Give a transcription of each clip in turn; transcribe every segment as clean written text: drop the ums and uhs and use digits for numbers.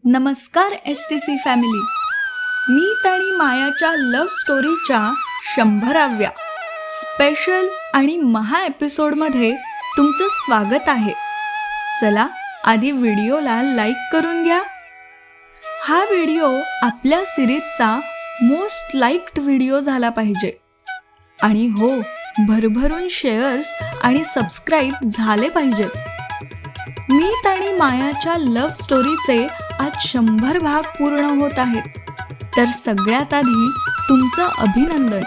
नमस्कार STC family. मीत आणि मायाच्या लव्ह स्टोरीच्या 100व्या स्पेशल आणि महा एपिसोडमध्ये तुमचं स्वागत आहे. चला आधी व्हिडिओला लाईक करून घ्या. हा व्हिडिओ आपल्या सिरीजचा मोस्ट लाईक्ड व्हिडिओ झाला पाहिजे. आणि हो, भरभरून शेअर्स आणि सबस्क्राईब झाले पाहिजेत. मीत आणि मायाच्या लव्ह स्टोरीचे आज 100 भाग पूर्ण होत आहेत. तर सगळ्यात आधी तुमचं अभिनंदन.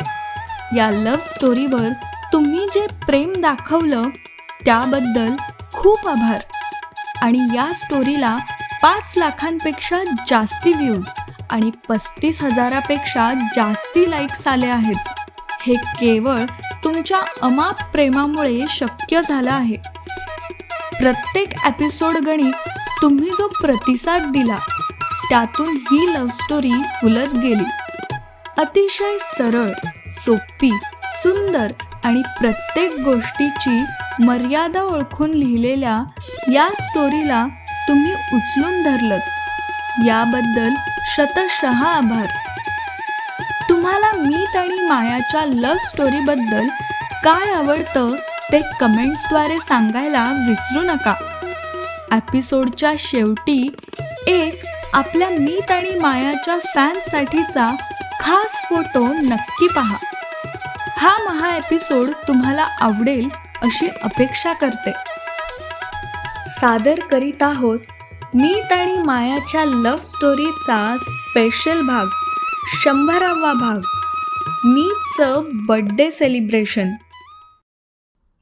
या लव्ह स्टोरीवर तुम्ही जे प्रेम दाखवलं त्याबद्दल खूप आभार. आणि या स्टोरीला 5 लाखांपेक्षा जास्ती व्ह्यूज आणि 35,000पेक्षा जास्ती लाईक्स आले आहेत. हे केवळ तुमच्या अमाप प्रेमामुळे शक्य झालं आहे. प्रत्येक एपिसोड गणित तुम्ही जो प्रतिसाद दिला त्यातून ही लव्ह स्टोरी फुलत गेली. अतिशय सरळ, सोपी, सुंदर आणि प्रत्येक गोष्टीची मर्यादा ओळखून लिहिलेल्या या स्टोरीला तुम्ही उचलून धरलत. याबद्दल शतशः आभार. तुम्हाला मीत आणि मायाच्या लव्ह स्टोरीबद्दल काय आवडतं ते कमेंट्सद्वारे सांगायला विसरू नका. एपिसोडच्या शेवटी एक आपल्या मीत आणि मायाच्या फॅन्ससाठीचा खास फोटो नक्की पहा. हा महा एपिसोड तुम्हाला आवडेल अशी अपेक्षा करते. सादर करीत आहोत मीत आणि मायाच्या लव्ह स्टोरीचा स्पेशल भाग, 100वा भाग, मीतचं बर्थडे सेलिब्रेशन.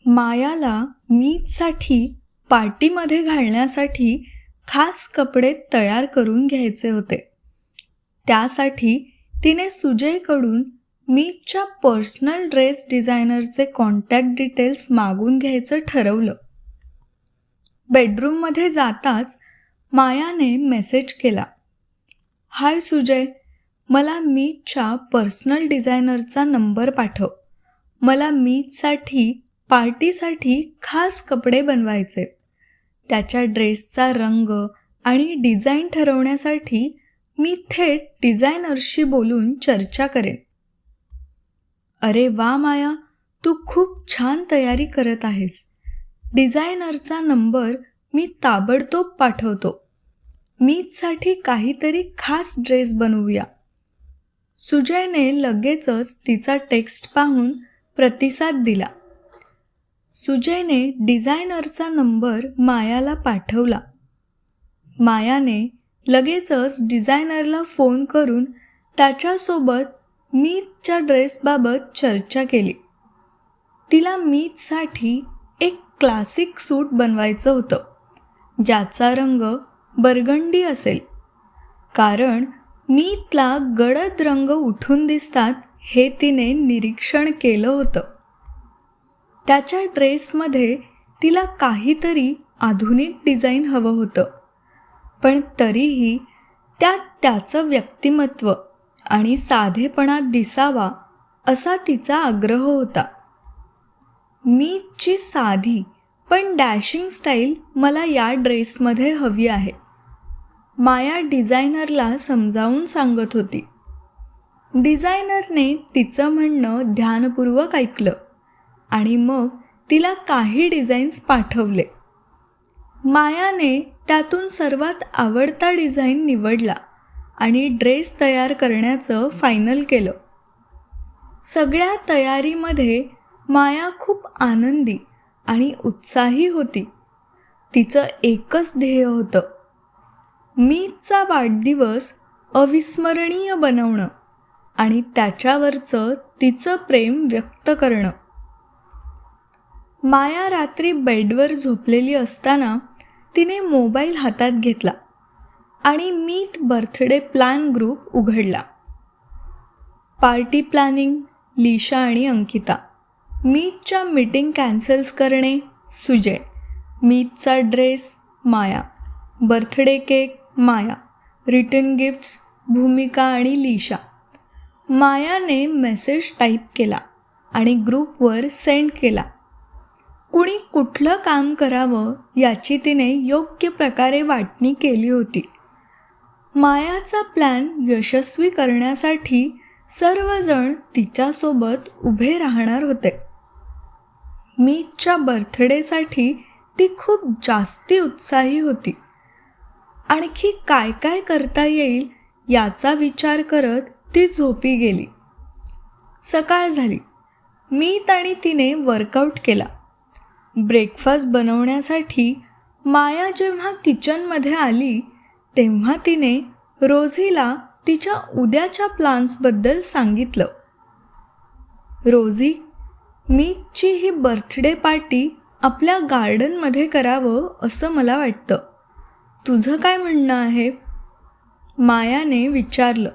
मायाला मीतसाठी पार्टीमध्ये घालण्यासाठी खास कपडे तयार करून घ्यायचे होते. त्यासाठी तिने सुजयकडून मीतच्या पर्सनल ड्रेस डिझायनरचे कॉन्टॅक्ट डिटेल्स मागून घ्यायचं ठरवलं. बेडरूममध्ये जाताच मायाने मेसेज केला, हाय सुजय, मला मीतच्या पर्सनल डिझायनरचा नंबर पाठव. मला मीतसाठी पार्टीसाठी खास कपडे बनवायचे. त्याच्या ड्रेसचा रंग आणि डिझाईन ठरवण्यासाठी मी थेट डिझायनरशी बोलून चर्चा करेन. अरे वा माया, तू खूप छान तयारी करत आहेस. डिझायनरचा नंबर मी ताबडतोब पाठवतो. मीतसाठी काहीतरी खास ड्रेस बनवूया. सुजयने लगेचच तिचा टेक्स्ट पाहून प्रतिसाद दिला. सुजयने डिझायनरचा नंबर मायाला पाठवला. मायाने लगेचच डिझायनरला फोन करून त्याच्यासोबत मीतच्या ड्रेसबाबत चर्चा केली. तिला मीतसाठी एक क्लासिक सूट बनवायचं होतं, ज्याचा रंग बर्गंडी असेल. कारण मीतला गडद रंग उठून दिसतात हे तिने निरीक्षण केलं होतं. त्याच्या ड्रेसमध्ये तिला काहीतरी आधुनिक डिझाईन हवं होतं, पण तरीही त्यात त्याचं व्यक्तिमत्व आणि साधेपणा दिसावा असा तिचा आग्रह होता. मीतची साधी पण डॅशिंग स्टाईल मला या ड्रेसमध्ये हवी आहे, माया डिझायनरला समजावून सांगत होती. डिझायनरने तिचं म्हणणं ध्यानपूर्वक ऐकलं आणि मग तिला काही डिझाईन्स पाठवले. मायाने त्यातून सर्वात आवडता डिझाईन निवडला आणि ड्रेस तयार करण्याचं फायनल केलं. सगळ्या तयारीमध्ये माया खूप आनंदी आणि उत्साही होती. तिचं एकच ध्येय होतं, मीतचा वाढदिवस अविस्मरणीय बनवणं आणि त्याच्यावरचं तिचं प्रेम व्यक्त करणं. माया रात्री बेडवर झोपलेली असताना तिने मोबाईल हातात घेतला आणि मीत बर्थडे प्लॅन ग्रुप उघडला. पार्टी प्लॅनिंग लीशा आणि अंकिता, मीतच्या मीटिंग कॅन्सल्स करणे सुजय, मीतचा ड्रेस माया, बर्थडे केक माया, रिटर्न गिफ्ट्स भूमिका आणि लीशा. मायाने मेसेज टाईप केला आणि ग्रुपवर सेंड केला. कुणी कुठलं काम करावं याची तिने योग्य प्रकारे वाटणी केली होती. मायाचा प्लॅन यशस्वी करण्यासाठी सर्वजण तिच्यासोबत उभे राहणार होते. मीतच्या बर्थडेसाठी ती खूप जास्ती उत्साही होती. आणखी काय काय करता येईल याचा विचार करत ती झोपी गेली. सकाळ झाली. मीत आणि तिने वर्कआउट केला. ब्रेकफास्ट बनवण्यासाठी माया जेव्हा किचनमध्ये आली तेव्हा तिने रोझीला तिच्या उद्याच्या प्लान्सबद्दल सांगितलं. रोझी, मीतची ही बर्थडे पार्टी आपल्या गार्डनमध्ये करावं असं मला वाटतं. तुझं काय म्हणणं आहे? मायाने विचारलं.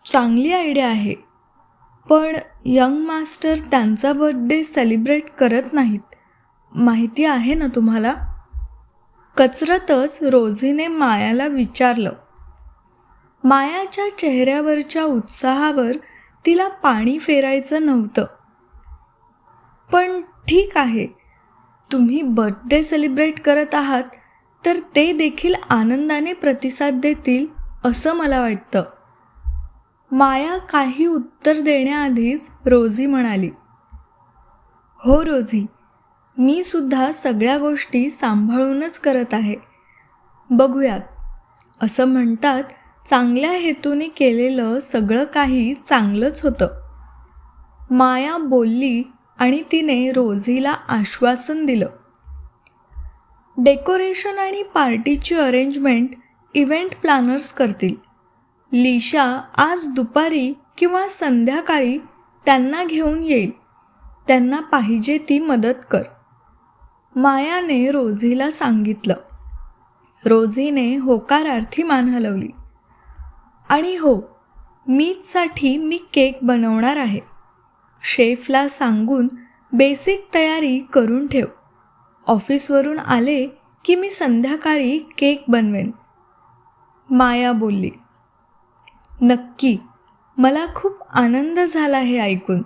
चांगली आयडिया आहे, पण यंग मास्टर त्यांचा बर्थडे सेलिब्रेट करत नाहीत, माहिती आहे ना तुम्हाला? कचरतच रोझीने मायाला विचारलं. मायाच्या चेहऱ्यावरच्या उत्साहावर तिला पाणी फेरायचं नव्हतं. पण ठीक आहे, तुम्ही बर्थडे सेलिब्रेट करत आहात तर ते देखील आनंदाने प्रतिसाद देतील असं मला वाटतं. माया काही उत्तर देण्याआधीच रोझी म्हणाली. हो रोझी, मी सुद्धा सगळ्या गोष्टी सांभाळूनच करत आहे. बघूयात. असं म्हणतात, चांगल्या हेतूने केलेलं सगळं काही चांगलंच होतं. माया बोलली आणि तिने रोझीला आश्वासन दिलं. डेकोरेशन आणि पार्टीची अरेंजमेंट इव्हेंट प्लॅनर्स करतील. लिशा आज दुपारी किंवा संध्याकाळी त्यांना घेऊन येईल. त्यांना पाहिजे ती मदत कर, मायाने रोझीला सांगितलं. रोझीने होकारार्थी मान हलवली. आणि हो, मीतसाठी मी केक बनवणार आहे. शेफला सांगून बेसिक तयारी करून ठेव. ऑफिसवरून आले की मी संध्याकाळी केक बनवेन, माया बोलली. नक्की, मला खूप आनंद झाला हे ऐकून.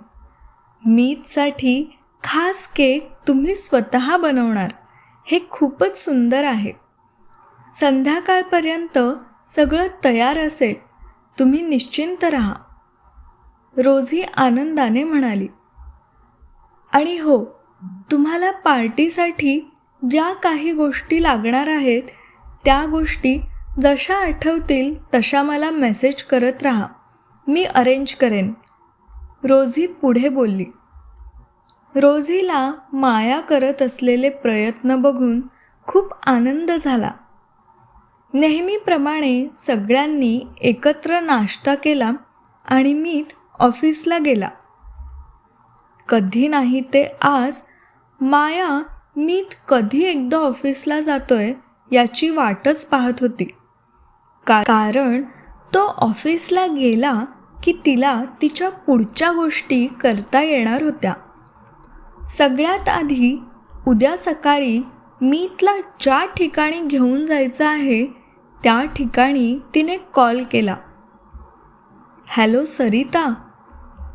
मीतसाठी खास केक तुम्ही स्वतः बनवणार हे खूपच सुंदर आहे. संध्याकाळपर्यंत सगळं तयार असेल, तुम्ही निश्चिंत राहा, रोझी आनंदाने म्हणाली. आणि हो, तुम्हाला पार्टीसाठी ज्या काही गोष्टी लागणार आहेत त्या गोष्टी जशा आठवतील तशा मला मेसेज करत राहा, मी अरेंज करेन, रोझी पुढे बोलली. रोझीला माया करत असलेले प्रयत्न बघून खूप आनंद झाला. नेहमीप्रमाणे सगळ्यांनी एकत्र नाश्ता केला आणि मीत ऑफिसला गेला. कधी नाही ते आज माया मीत कधी एकदा ऑफिसला जातोय याची वाटच पाहत होती. कारण तो ऑफिसला गेला की तिला तिच्या पुढच्या गोष्टी करता येणार होत्या. सगळ्यात आधी उद्या सकाळी मीतला ज्या ठिकाणी घेऊन जायचं आहे त्या ठिकाणी तिने कॉल केला. हॅलो सरिता,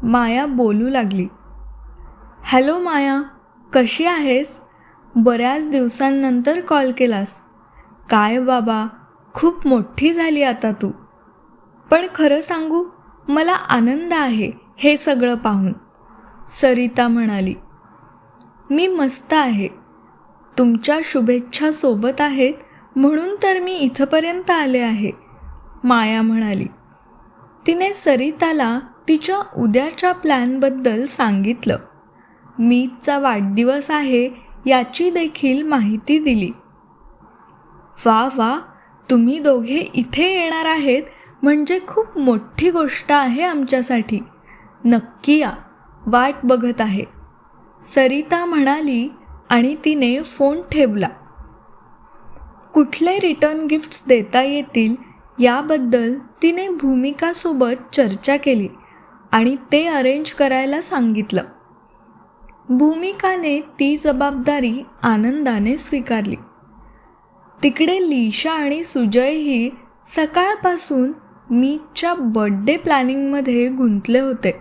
माया बोलू लागली. हॅलो माया, कशी आहेस? बऱ्याच दिवसांनंतर कॉल केलास. काय बाबा, खूप मोठी झाली आता तू. पण खरं सांगू, मला आनंद आहे हे सगळं पाहून, सरिता म्हणाली. मी मस्त आहे. तुमच्या शुभेच्छा सोबत आहेत म्हणून तर मी इथपर्यंत आले आहे, माया म्हणाली. तिने सरिताला तिच्या उद्याच्या प्लॅनबद्दल सांगितलं. मीतचा वाढदिवस आहे याची देखील माहिती दिली. वा वा, तुम्ही दोघे इथे येणार आहेत म्हणजे खूप मोठी गोष्ट आहे आमच्यासाठी. नक्की या, वाट बघत आहे, सरिता म्हणाली आणि तिने फोन ठेवला. कुठले रिटर्न गिफ्ट्स देता येतील याबद्दल तिने भूमिकासोबत चर्चा केली आणि ते अरेंज करायला सांगितलं. भूमिकाने ती जबाबदारी आनंदाने स्वीकारली. तिकडे लिशा आणि सुजयही सकाळपासून मीतच्या बर्थडे प्लॅनिंगमध्ये गुंतले होते.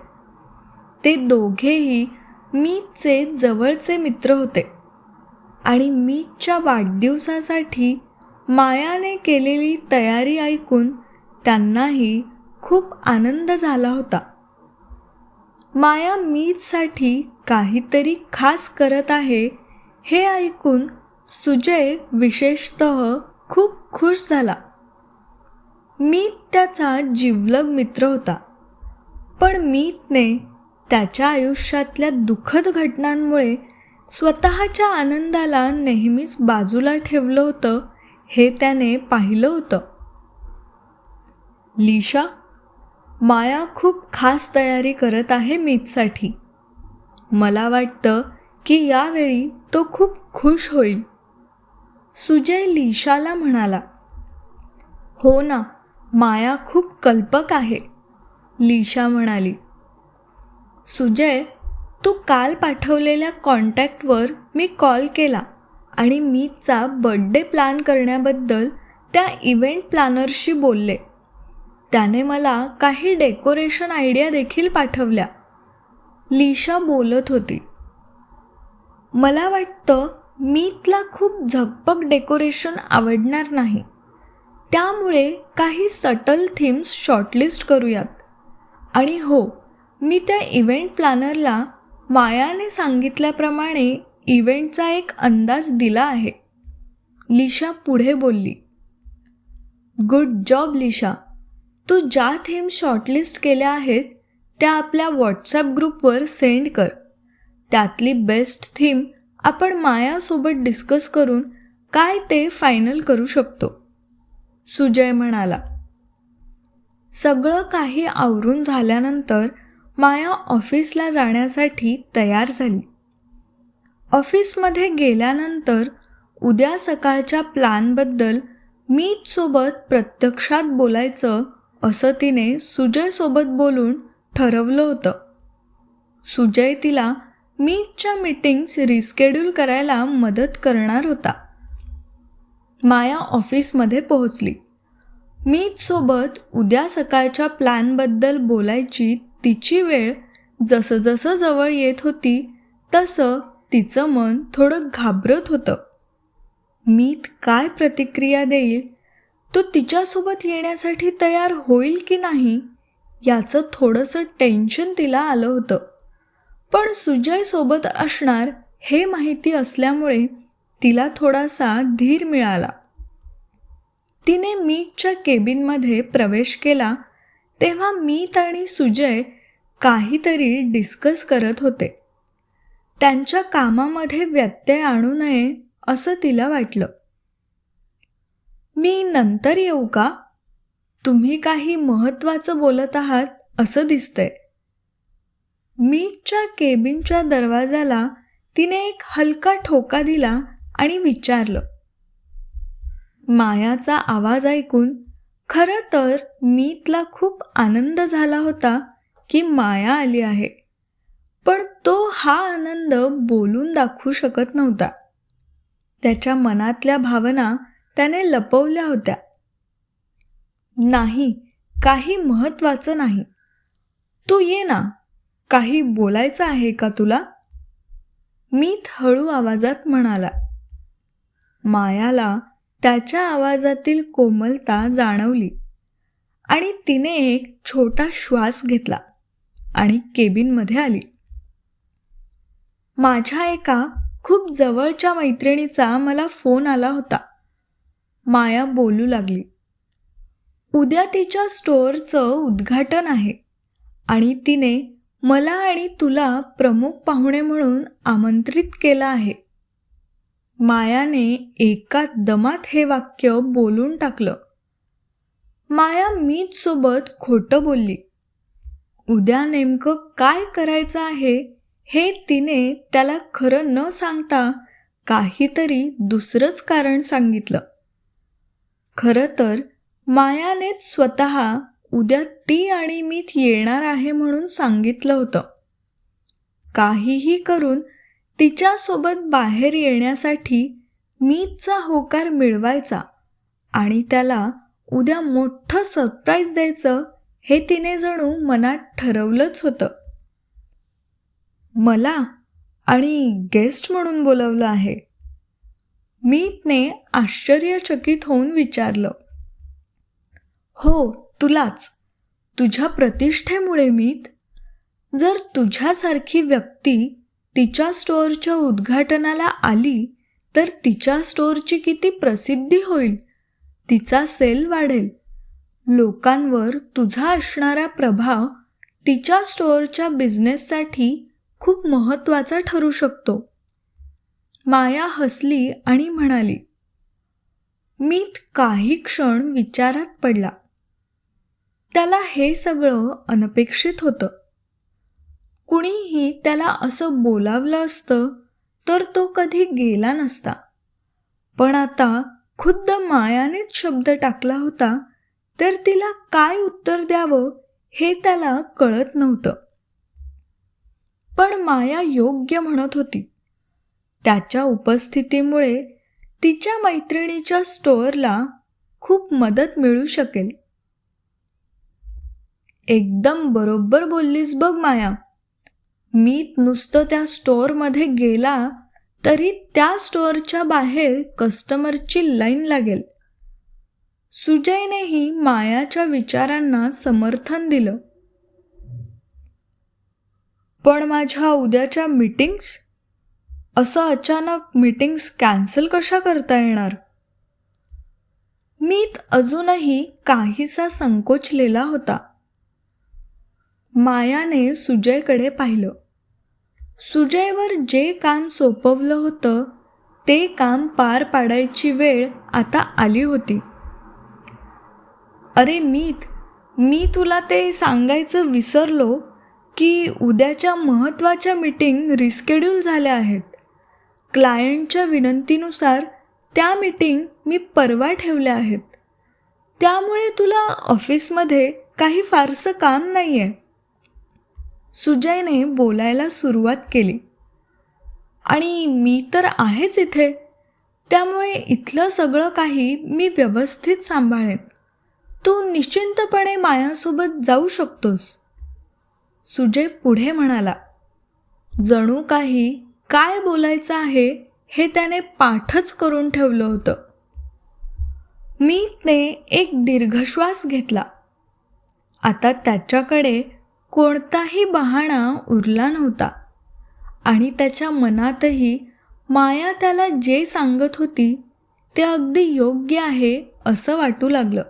ते दोघेही मीतचे जवळचे मित्र होते आणि मीतच्या वाढदिवसासाठी मायाने केलेली तयारी ऐकून त्यांनाही खूप आनंद झाला होता. माया मीतसाठी काहीतरी खास करत आहे हे ऐकून सुजय विशेषतः खूप खुश झाला. मीत त्याचा जिवलग मित्र होता, पण मीतने त्याच्या आयुष्यातल्या दुःखद घटनांमुळे स्वतःच्या आनंदाला नेहमीच बाजूला ठेवलं होतं हे त्याने पाहिलं होतं. लिशा, माया खूप खास तयारी करत आहे मीतसाठी. मला वाटतं की यावेळी तो खूप खुश होईल. सुजय लिशाला म्हणाला. हो ना, माया खूप कल्पक आहे, लिशा म्हणाली. सुजय, तू काल पाठवलेल्या कॉन्टॅक्टवर मी कॉल केला आणि मीतचा बर्थडे प्लॅन करण्याबद्दल त्या इव्हेंट प्लॅनरशी बोलले. त्याने मला काही डेकोरेशन आयडिया देखील पाठवल्या, लिशा बोलत होती. मला वाटतं मीतला खूप झगपक डेकोरेशन आवडणार नाही, त्यामुळे काही सटल थीम्स शॉर्टलिस्ट करूयात. आणि हो, मी त्या इव्हेंट प्लॅनरला मायाने सांगितल्याप्रमाणे इव्हेंटचा एक अंदाज दिला आहे, लिशा पुढे बोलली. Good job Lisha. तू ज्या थीम शॉर्टलिस्ट केल्या आहेत त्या आपल्या व्हॉट्सॲप ग्रुपवर सेंड कर. त्यातली बेस्ट थीम आपण मायासोबत डिस्कस करून काय ते फायनल करू शकतो, सुजय म्हणाला. सगळं काही आवरून झाल्यानंतर माया ऑफिसला जाण्यासाठी तयार झाली. ऑफिसमध्ये गेल्यानंतर उद्या सकाळच्या प्लॅनबद्दल मीतसोबत प्रत्यक्षात बोलायचं असं तिने सुजयसोबत बोलून ठरवलं होतं. सुजय तिला मीतच्या मीटिंग्स रिस्केड्यूल करायला मदत करणार होता. माया ऑफिसमध्ये पोहोचली. मीतसोबत उद्या सकाळच्या प्लॅनबद्दल बोलायची तिची वेळ जसं जसं जवळ येत होती तसं तिचं मन थोडं घाबरत होतं. मीत काय प्रतिक्रिया देईल, तो तिच्यासोबत येण्यासाठी तयार होईल की नाही याचं थोडंसं टेन्शन तिला आलं होतं. पण सुजय सोबत असणार हे माहिती असल्यामुळे तिला थोडासा धीर मिळाला. तिने मीतच्या केबिनमध्ये प्रवेश केला तेव्हा मीत आणि सुजय काहीतरी डिस्कस करत होते. त्यांच्या कामामध्ये व्यत्यय आणू नये असं तिला वाटलं. मी नंतर येऊ का? तुम्ही काही महत्त्वाचं बोलत आहात असं दिसतंय. मीतच्या केबिनच्या दरवाजाला तिने एक हलका ठोका दिला आणि विचारलं. मायाचा आवाज ऐकून खरं तर मीतला खूप आनंद झाला होता की माया आली आहे, पण तो हा आनंद बोलून दाखवू शकत नव्हता. त्याच्या मनातल्या भावना त्याने लपवल्या होत्या. नाही, काही महत्त्वाचं नाही. तू ये ना, काही बोलायचं आहे का तुला? मीत हळू आवाजात म्हणाला. मायाला त्याच्या आवाजातील कोमलता जाणवली आणि तिने एक छोटा श्वास घेतला आणि केबिनमध्ये आली. माझ्या एका खूप जवळच्या मैत्रिणीचा मला फोन आला होता, माया बोलू लागली. उद्या तिच्या स्टोअरचं उद्घाटन आहे आणि तिने मला आणि तुला प्रमुख पाहुणे म्हणून आमंत्रित केलं आहे. मायाने एका दमात हे वाक्य बोलून टाकलं. माया मीतसोबत खोटं बोलली. उद्या नेमकं काय करायचं आहे हे तिने त्याला खरं न सांगता काहीतरी दुसरंच कारण सांगितलं. खरं तर मायानेच स्वतः उद्या ती आणि मीत येणार आहे म्हणून सांगितलं होतं. काहीही करून तिच्यासोबत बाहेर येण्यासाठी मीतचा होकार मिळवायचा आणि त्याला उद्या मोठं सरप्राईज द्यायचं हे तिने जणू मनात ठरवलंच होतं. मला आणि गेस्ट म्हणून बोलवलं आहे. मीतने आश्चर्यचकित होऊन विचारलं. हो, तुलाच. तुझ्या प्रतिष्ठेमुळे मीत. जर तुझ्यासारखी व्यक्ती तिच्या स्टोअरच्या उद्घाटनाला आली तर तिच्या स्टोअरची किती प्रसिद्धी होईल, तिचा सेल वाढेल. लोकांवर तुझा असणारा प्रभाव तिच्या स्टोअरच्या बिझनेससाठी खूप महत्त्वाचा ठरू शकतो. माया हसली आणि म्हणाली. मीत काही क्षण विचारात पडला. त्याला हे सगळं अनपेक्षित होतं. कुणीही त्याला असं बोलावलं असतं तर तो कधी गेला नसता. पण आता खुद्द मायानेच शब्द टाकला होता तर तिला काय उत्तर द्यावं हे त्याला कळत नव्हतं. पण माया योग्य म्हणत होती. त्याच्या उपस्थितीमुळे तिच्या मैत्रिणीच्या स्टोअरला खूप मदत मिळू शकेल. एकदम बरोबर बोललीस बघ माया. मीत नुसतं त्या स्टोअरमध्ये गेला तरी त्या स्टोअरच्या बाहेर कस्टमरची लाईन लागेल. सुजयनेही मायाच्या विचारांना समर्थन दिलं. पण माझ्या उद्याच्या मीटिंग्स, असं अचानक मीटिंग्स कॅन्सल कशा करता येणार? मीत अजूनही काहीसा संकोचलेला होता. मायाने सुजयकडे पाहिलं. सुजयवर जे काम सोपवलं होतं ते काम पार पाडायची वेळ आता आली होती. अरे मीत, मी तुला ते सांगायचं विसरलो की उद्याच्या महत्त्वाच्या मीटिंग रिस्केड्यूल झाल्या आहेत. क्लायंटच्या विनंतीनुसार त्या मीटिंग मी परवा ठेवल्या आहेत. त्यामुळे तुला ऑफिसमध्ये काही फारसं काम नाही आहे. सुजयने बोलायला सुरुवात केली. आणि मी तर आहेच इथे, त्यामुळे इथलं सगळं काही मी व्यवस्थित सांभाळेन. तू निश्चिंतपणे मायासोबत जाऊ शकतोस. सुजय पुढे म्हणाला. जणू काही काय बोलायचं आहे हे त्याने पाठच करून ठेवलं होतं. मीतने एक दीर्घश्वास घेतला. आता त्याच्याकडे कोणताही बहाणा उरला नव्हता आणि त्याच्या मनातही माया त्याला जे सांगत होती ते अगदी योग्य आहे असं वाटू लागलं.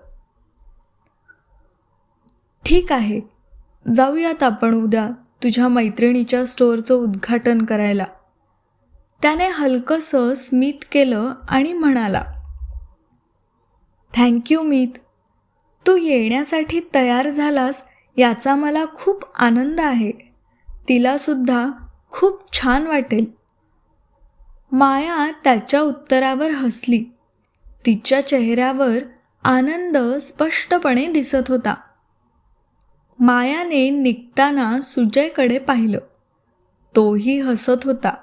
ठीक आहे, जाऊयात आपण उद्या तुझ्या मैत्रिणीच्या स्टोअरचं उद्घाटन करायला. त्याने हलकंसं स्मित केलं आणि म्हणाला. थँक्यू मीत. तू येण्यासाठी तयार झालास याचा मला खूप आनंद आहे. तिलासुद्धा खूप छान वाटेल. माया त्याच्या उत्तरावर हसली. तिच्या चेहऱ्यावर आनंद स्पष्टपणे दिसत होता. मायाने निघताना सुजयकडे पाहिलं. तोही हसत होता.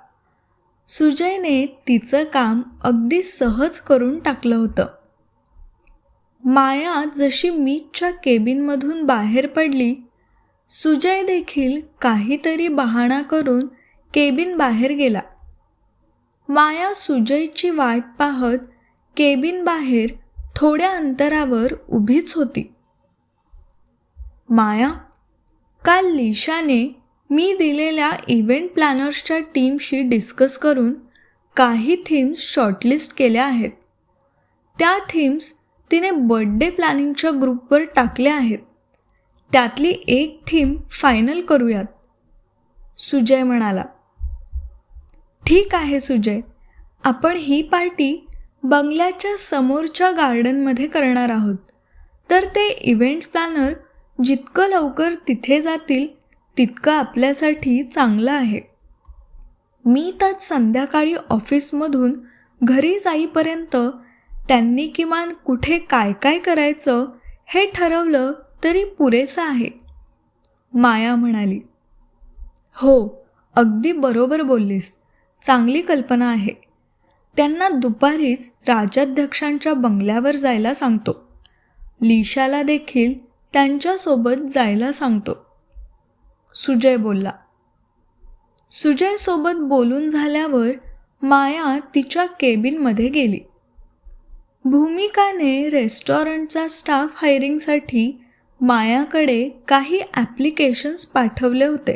सुजयने तिचं काम अगदी सहज करून टाकलं होतं. माया जशी मीतच्या केबिनमधून बाहेर पडली, सुजय देखील काहीतरी बहाणा करून केबिन बाहेर गेला. माया सुजयची वाट पाहत केबिन बाहेर थोड्या अंतरावर उभीच होती. माया, काल लिशाने मी दिलेल्या इव्हेंट प्लॅनर्सच्या टीमशी डिस्कस करून काही थीम्स शॉर्टलिस्ट केल्या आहेत. त्या थीम्स तिने बर्थडे प्लॅनिंगच्या ग्रुपवर टाकल्या आहेत. त्यातली एक थीम फायनल करूयात, सुजय म्हणाला. ठीक आहे सुजय, आपण ही पार्टी बंगल्याच्या समोरच्या गार्डनमध्ये करणार आहोत. तर ते इव्हेंट प्लॅनर जितकं लवकर तिथे जातील तितकं आपल्यासाठी चांगलं आहे. मी तर संध्याकाळी ऑफिसमधून घरी जाईपर्यंत त्यांनी किमान कुठे काय काय करायचं हे ठरवलं तरी पुरेसं आहे, माया म्हणाली. हो, अगदी बरोबर बोललीस. चांगली कल्पना आहे. त्यांना दुपारीच राजाध्यक्षांच्या बंगल्यावर जायला सांगतो. लिशाला देखील त्यांच्यासोबत जायला सांगतो, सुजय बोलला. सुजयसोबत बोलून झाल्यावर माया तिच्या केबिनमध्ये गेली. भूमिकाने रेस्टॉरंटचा स्टाफ हायरिंगसाठी मायाकडे काही ॲप्लिकेशन्स पाठवले होते.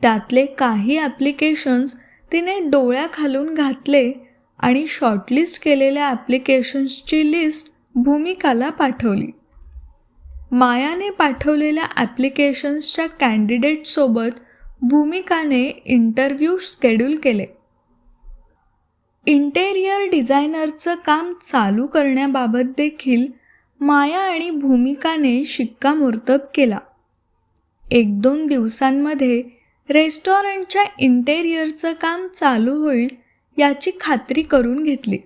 त्यातले काही ॲप्लिकेशन्स तिने डोळ्याखालून घातले आणि शॉर्टलिस्ट केलेल्या ॲप्लिकेशन्सची लिस्ट भूमिकाला पाठवली. मायाने पाठवलेल्या ॲप्लिकेशन्सच्या कॅन्डिडेटसोबत भूमिकाने इंटरव्ह्यू शेड्यूल केले. इंटेरियर डिझायनरचं काम चालू करण्याबाबत देखील माया आणि भूमिकाने शिक्कामोर्तब केला. 1-2 दिवसांमध्ये रेस्टॉरंटच्या इंटेरियरचं काम चालू होईल याची खात्री करून घेतली.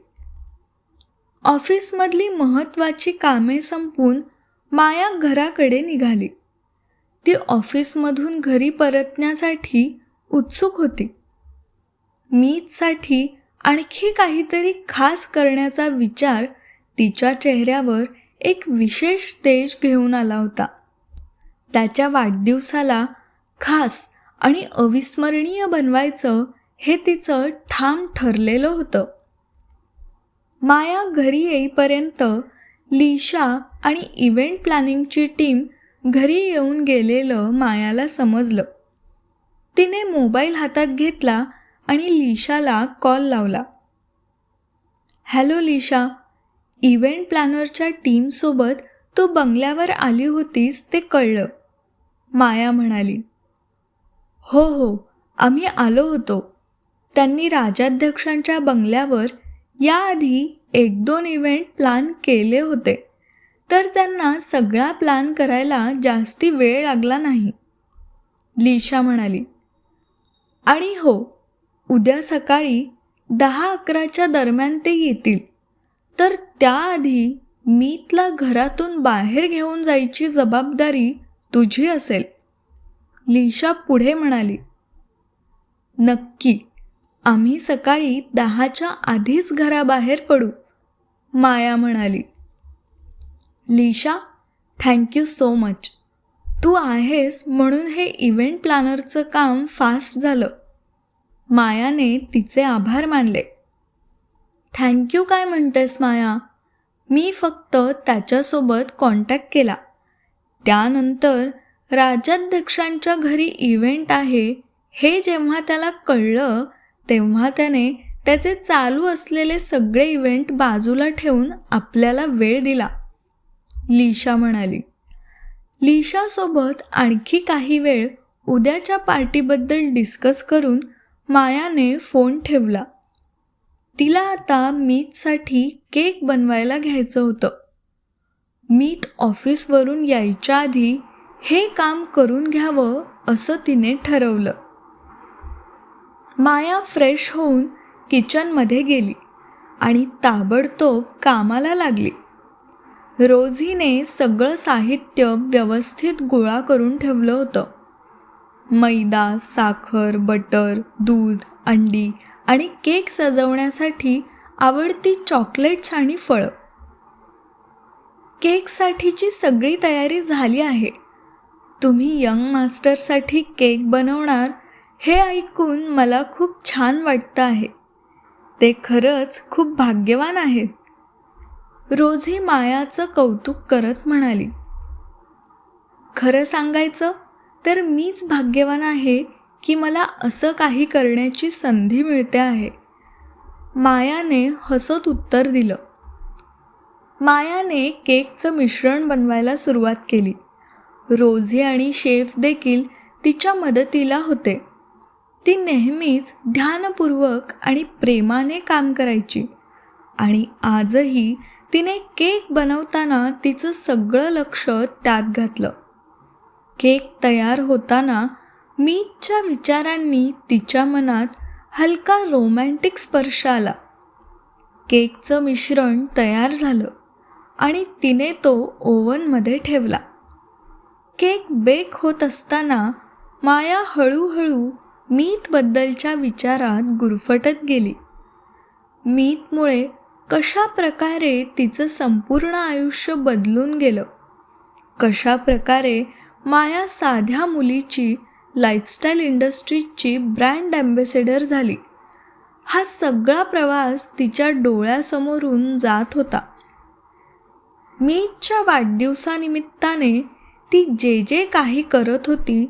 ऑफिसमधली महत्त्वाची कामे संपवून माया घराकडे निघाली. ती ऑफिसमधून घरी परतण्यासाठी उत्सुक होती. मीतसाठी आणखी काहीतरी खास करण्याचा विचार तिच्या चेहऱ्यावर एक विशेष तेज घेऊन आला होता. त्याच्या वाढदिवसाला खास आणि अविस्मरणीय बनवायचं हे तिचं ठाम ठरलेलं होतं. माया घरी येईपर्यंत लिशा आणि इव्हेंट प्लॅनिंगची टीम घरी येऊन गेलेलं मायाला समजलं. तिने मोबाईल हातात घेतला आणि लिशाला कॉल लावला. हॅलो लिशा, इव्हेंट प्लॅनरच्या टीमसोबत तू बंगल्यावर आली होतीस ते कळलं, माया म्हणाली. हो, आम्ही आलो होतो. त्यांनी राजाध्यक्षांच्या बंगल्यावर याआधी 1-2 इव्हेंट प्लॅन केले होते, तर त्यांना सगळा प्लॅन करायला जास्ती वेळ लागला नाही, लिशा म्हणाली. आणि हो, उद्या सकाळी 10-11च्या दरम्यान ते येतील, तर त्याआधी मीतला घरातून बाहेर घेऊन जायची जबाबदारी तुझी असेल, लिशा पुढे म्हणाली. नक्की, आम्ही सकाळी 10च्या आधीच घराबाहेर पडू, माया म्हणाली. Lisha, thank you so much. तू आहेस म्हणून हे इव्हेंट प्लॅनरचं काम फास्ट झालं, मायाने तिचे आभार मानले. थँक्यू काय म्हणतेस माया, मी फक्त त्याच्यासोबत कॉन्टॅक्ट केला. त्यानंतर राजाध्यक्षांच्या घरी इव्हेंट आहे हे जेव्हा त्याला कळलं तेव्हा त्याने त्याचे चालू असलेले सगळे इव्हेंट बाजूला ठेवून आपल्याला वेळ दिला, लिशा म्हणाली. लिशासोबत आणखी काही वेळ उद्याच्या पार्टीबद्दल डिस्कस करून मायाने फोन ठेवला. तिला आता मीतसाठी केक बनवायला घ्यायचं होतं. मीत ऑफिसवरून यायच्या आधी हे काम करून घ्यावं असं तिने ठरवलं. माया फ्रेश होऊन किचनमध्ये गेली आणि ताबडतोब कामाला लागली. रोझीने सगळं साहित्य व्यवस्थित गोळा करून ठेवलं होतं. मैदा, साखर, बटर, दूध, अंडी आणि केक सजवण्यासाठी आवडती चॉकलेट्स आणि फळं. केकसाठीची सगळी तयारी झाली आहे. तुम्ही यंग मास्टरसाठी केक बनवणार हे ऐकून मला खूप छान वाटतं आहे. ते खरंच खूप भाग्यवान आहेत, रोझी मायाचं कौतुक करत म्हणाली. खरं सांगायचं तर मीच भाग्यवान आहे की मला असं काही करण्याची संधी मिळते आहे, मायाने हसत उत्तर दिलं. मायाने केकचं मिश्रण बनवायला सुरुवात केली. रोझी आणि शेफ देखील तिच्या मदतीला होते. ती नेहमीच ध्यानपूर्वक आणि प्रेमाने काम करायची आणि आजही तिने केक बनवताना तिचं सगळं लक्ष त्यात घातलं. केक तयार होताना मीतच्या विचारांनी तिच्या मनात हलका रोमॅन्टिक स्पर्श आला. केकचं मिश्रण तयार झालं आणि तिने तो ओव्हनमध्ये ठेवला. केक बेक होत असताना माया हळूहळू मीतबद्दलच्या विचारात गुरफटत गेली. मीतमुळे कशा प्रकारे तिचं संपूर्ण आयुष्य बदलून गेलं, कशा प्रकारे माया साध्या मुलीची लाईफस्टाईल इंडस्ट्रीजची ब्रँड ॲम्बेसेडर झाली हा सगळा प्रवास तिच्या डोळ्यासमोरून जात होता. मीतच्या वाढदिवसानिमित्ताने ती जे जे काही करत होती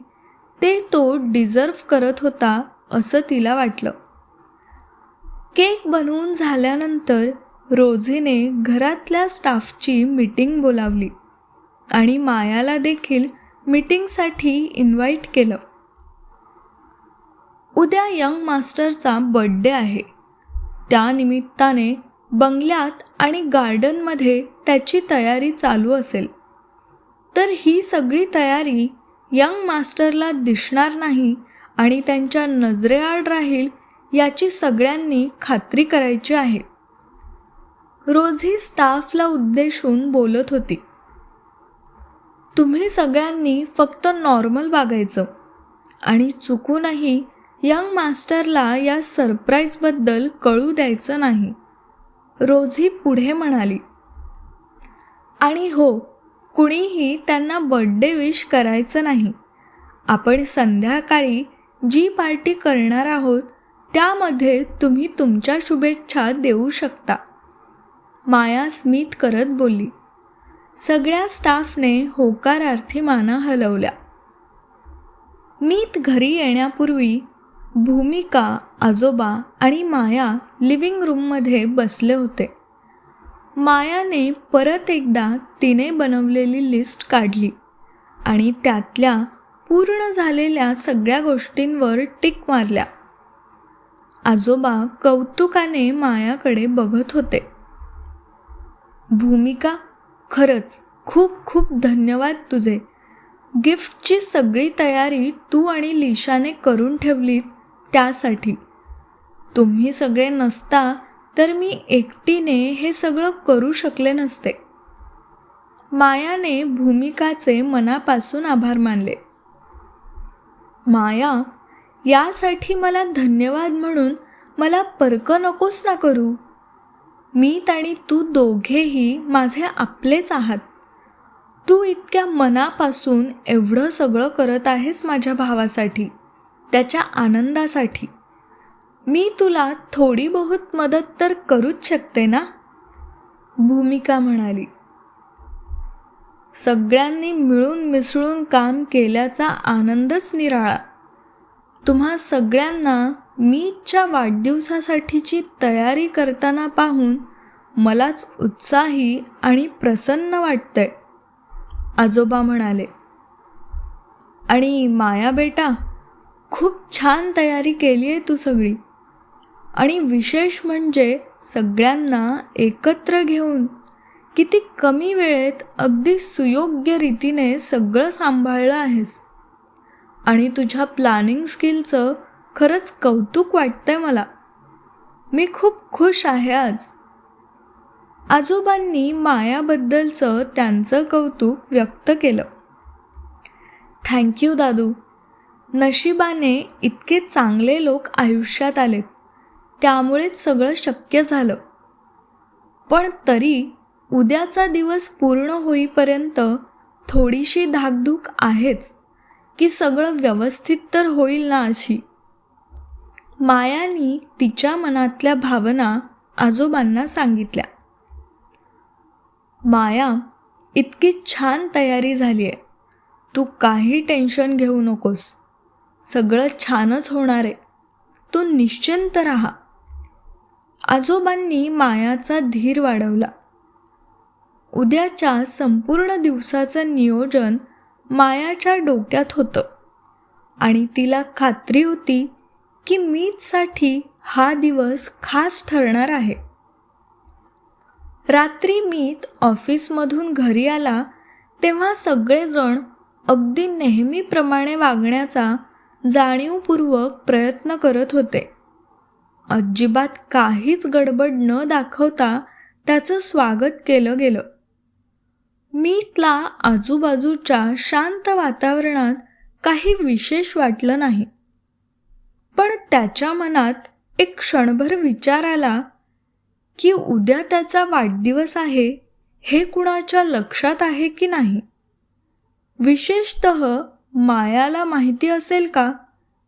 ते तो डिझर्व करत होता असं तिला वाटलं. केक बनवून झाल्यानंतर रोझीने घरातल्या स्टाफची मीटिंग बोलावली आणि मायाला देखील मीटिंगसाठी इन्व्हाइट केलं. उद्या यंग मास्टरचा बर्थडे आहे. त्यानिमित्ताने बंगल्यात आणि गार्डनमध्ये त्याची तयारी चालू असेल. तर ही सगळी तयारी यंग मास्टरला दिसणार नाही आणि त्यांच्या नजरेआड राहील याची सगळ्यांनी खात्री करायची आहे. रोझी स्टाफला उद्देशून बोलत होती. तुम्ही सगळ्यांनी फक्त नॉर्मल वागायचं आणि चुकूनही यंग मास्टरला या सरप्राईजबद्दल कळू द्यायचं नाही, रोझी पुढे म्हणाली. आणि हो, कुणीही त्यांना बर्थडे विश करायचं नाही. आपण संध्याकाळी जी पार्टी करणार आहोत त्यामध्ये तुम्ही तुमच्या शुभेच्छा देऊ शकता, माया स्मित करत बोलली. सगळ्या स्टाफने होकारार्थी माना हलवल्या. मीत घरी येण्यापूर्वी भूमिका, आजोबा आणि माया लिव्हिंग रूममध्ये बसले होते. मायाने परत एकदा तिने बनवलेली लिस्ट काढली आणि त्यातल्या पूर्ण झालेल्या सगळ्या गोष्टींवर टिक मारल्या. आजोबा कौतुकाने मायाकडे बघत होते. भूमिका, खरंच खूप खूप धन्यवाद तुझे. गिफ्टची सगळी तयारी तू आणि लिशाने करून ठेवलीत त्यासाठी. तुम्ही सगळे नसता तर मी एकटीने हे सगळं करू शकले नसते. मायाने भूमिकाचे मनापासून आभार मानले. माया, यासाठी मला धन्यवाद म्हणून मला परक नकोस ना करू. मीत आणि तू दोघेही माझे आपलेच आहात. तू इतक्या मनापासून एवढं सगळं करत आहेस माझ्या भावासाठी, त्याच्या आनंदासाठी. मी तुला थोडी बहुत मदत तर करूच शकते ना, भूमिका म्हणाली. सगळ्यांनी मिळून मिसळून काम केल्याचा आनंदच निराळा. तुम्हा सगळ्यांना मीतच्या वाढदिवसासाठीची तयारी करताना पाहून मलाच उत्साही आणि प्रसन्न वाटतंय, आजोबा म्हणाले. आणि माया बेटा, खूप छान तयारी केली आहे तू सगळी. आणि विशेष म्हणजे सगळ्यांना एकत्र घेऊन किती कमी वेळेत अगदी सुयोग्य रीतीने सगळं सांभाळलं आहेस. आणि तुझ्या प्लॅनिंग स्किलचं खरंच कौतुक वाटतंय मला. मी खूप खुश आहे आज. आजोबांनी मायाबद्दलचं त्यांचं कौतुक व्यक्त केलं. थँक्यू दादू. नशिबाने इतके चांगले लोक आयुष्यात आलेत, त्यामुळेच सगळं शक्य झालं. पण तरी उद्याचा दिवस पूर्ण होईपर्यंत थोडीशी धाकधूक आहेच की सगळं व्यवस्थित तर होईल ना अशी. मायानी तिच्या मनातल्या भावना आजोबांना सांगितल्या. माया, इतकी छान तयारी झाली आहे. तू काही टेन्शन घेऊ नकोस. सगळं छानच होणार आहे. तू निश्चिंत राहा. आजोबांनी मायाचा धीर वाढवला. उद्याच्या संपूर्ण दिवसाचं नियोजन मायाच्या डोक्यात होतं आणि तिला खात्री होती की मीतसाठी हा दिवस खास ठरणार आहे. रात्री मीत ऑफिसमधून घरी आला तेव्हा सगळेजण अगदी नेहमीप्रमाणे वागण्याचा जाणीवपूर्वक प्रयत्न करत होते. अजिबात काहीच गडबड न दाखवता त्याचं स्वागत केलं गेलं. मीतला आजूबाजूच्या शांत वातावरणात काही विशेष वाटलं नाही. पण त्याच्या मनात एक क्षणभर विचार आला की उद्या त्याचा वाढदिवस आहे हे कुणाच्या लक्षात आहे की नाही. विशेषतः मायाला माहिती असेल का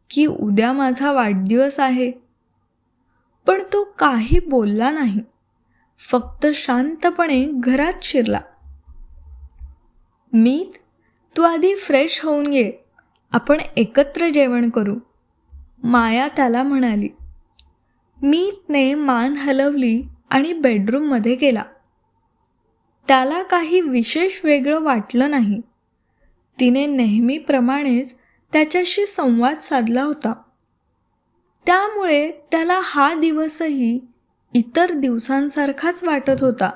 की उद्या माझा वाढदिवस आहे. पण तो काही बोलला नाही, फक्त शांतपणे घरात शिरला. मीत, तू आधी फ्रेश होऊन ये, आपण एकत्र जेवण करू, माया त्याला म्हणाली. मीतने मान हलवली आणि बेडरूममध्ये गेला. त्याला काही विशेष वेगळं वाटलं नाही. तिने नेहमीप्रमाणेच त्याच्याशी संवाद साधला होता. त्यामुळे त्याला हा दिवसही इतर दिवसांसारखाच वाटत होता.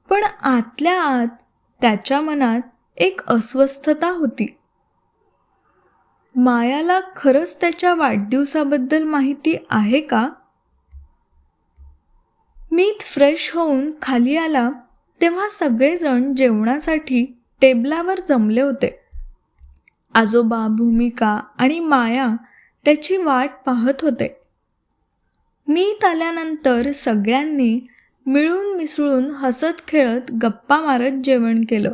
पण आतल्या आत त्याच्या मनात एक अस्वस्थता होती. मायाला खरंच त्याच्या वाढदिवसाबद्दल माहिती आहे का? मीत फ्रेश होऊन खाली आला तेव्हा सगळेजण जेवणासाठी टेबलावर जमले होते. आजोबा, भूमिका आणि माया त्याची वाट पाहत होते. मीत आल्यानंतर सगळ्यांनी मिळून मिसळून हसत खेळत गप्पा मारत जेवण केलं.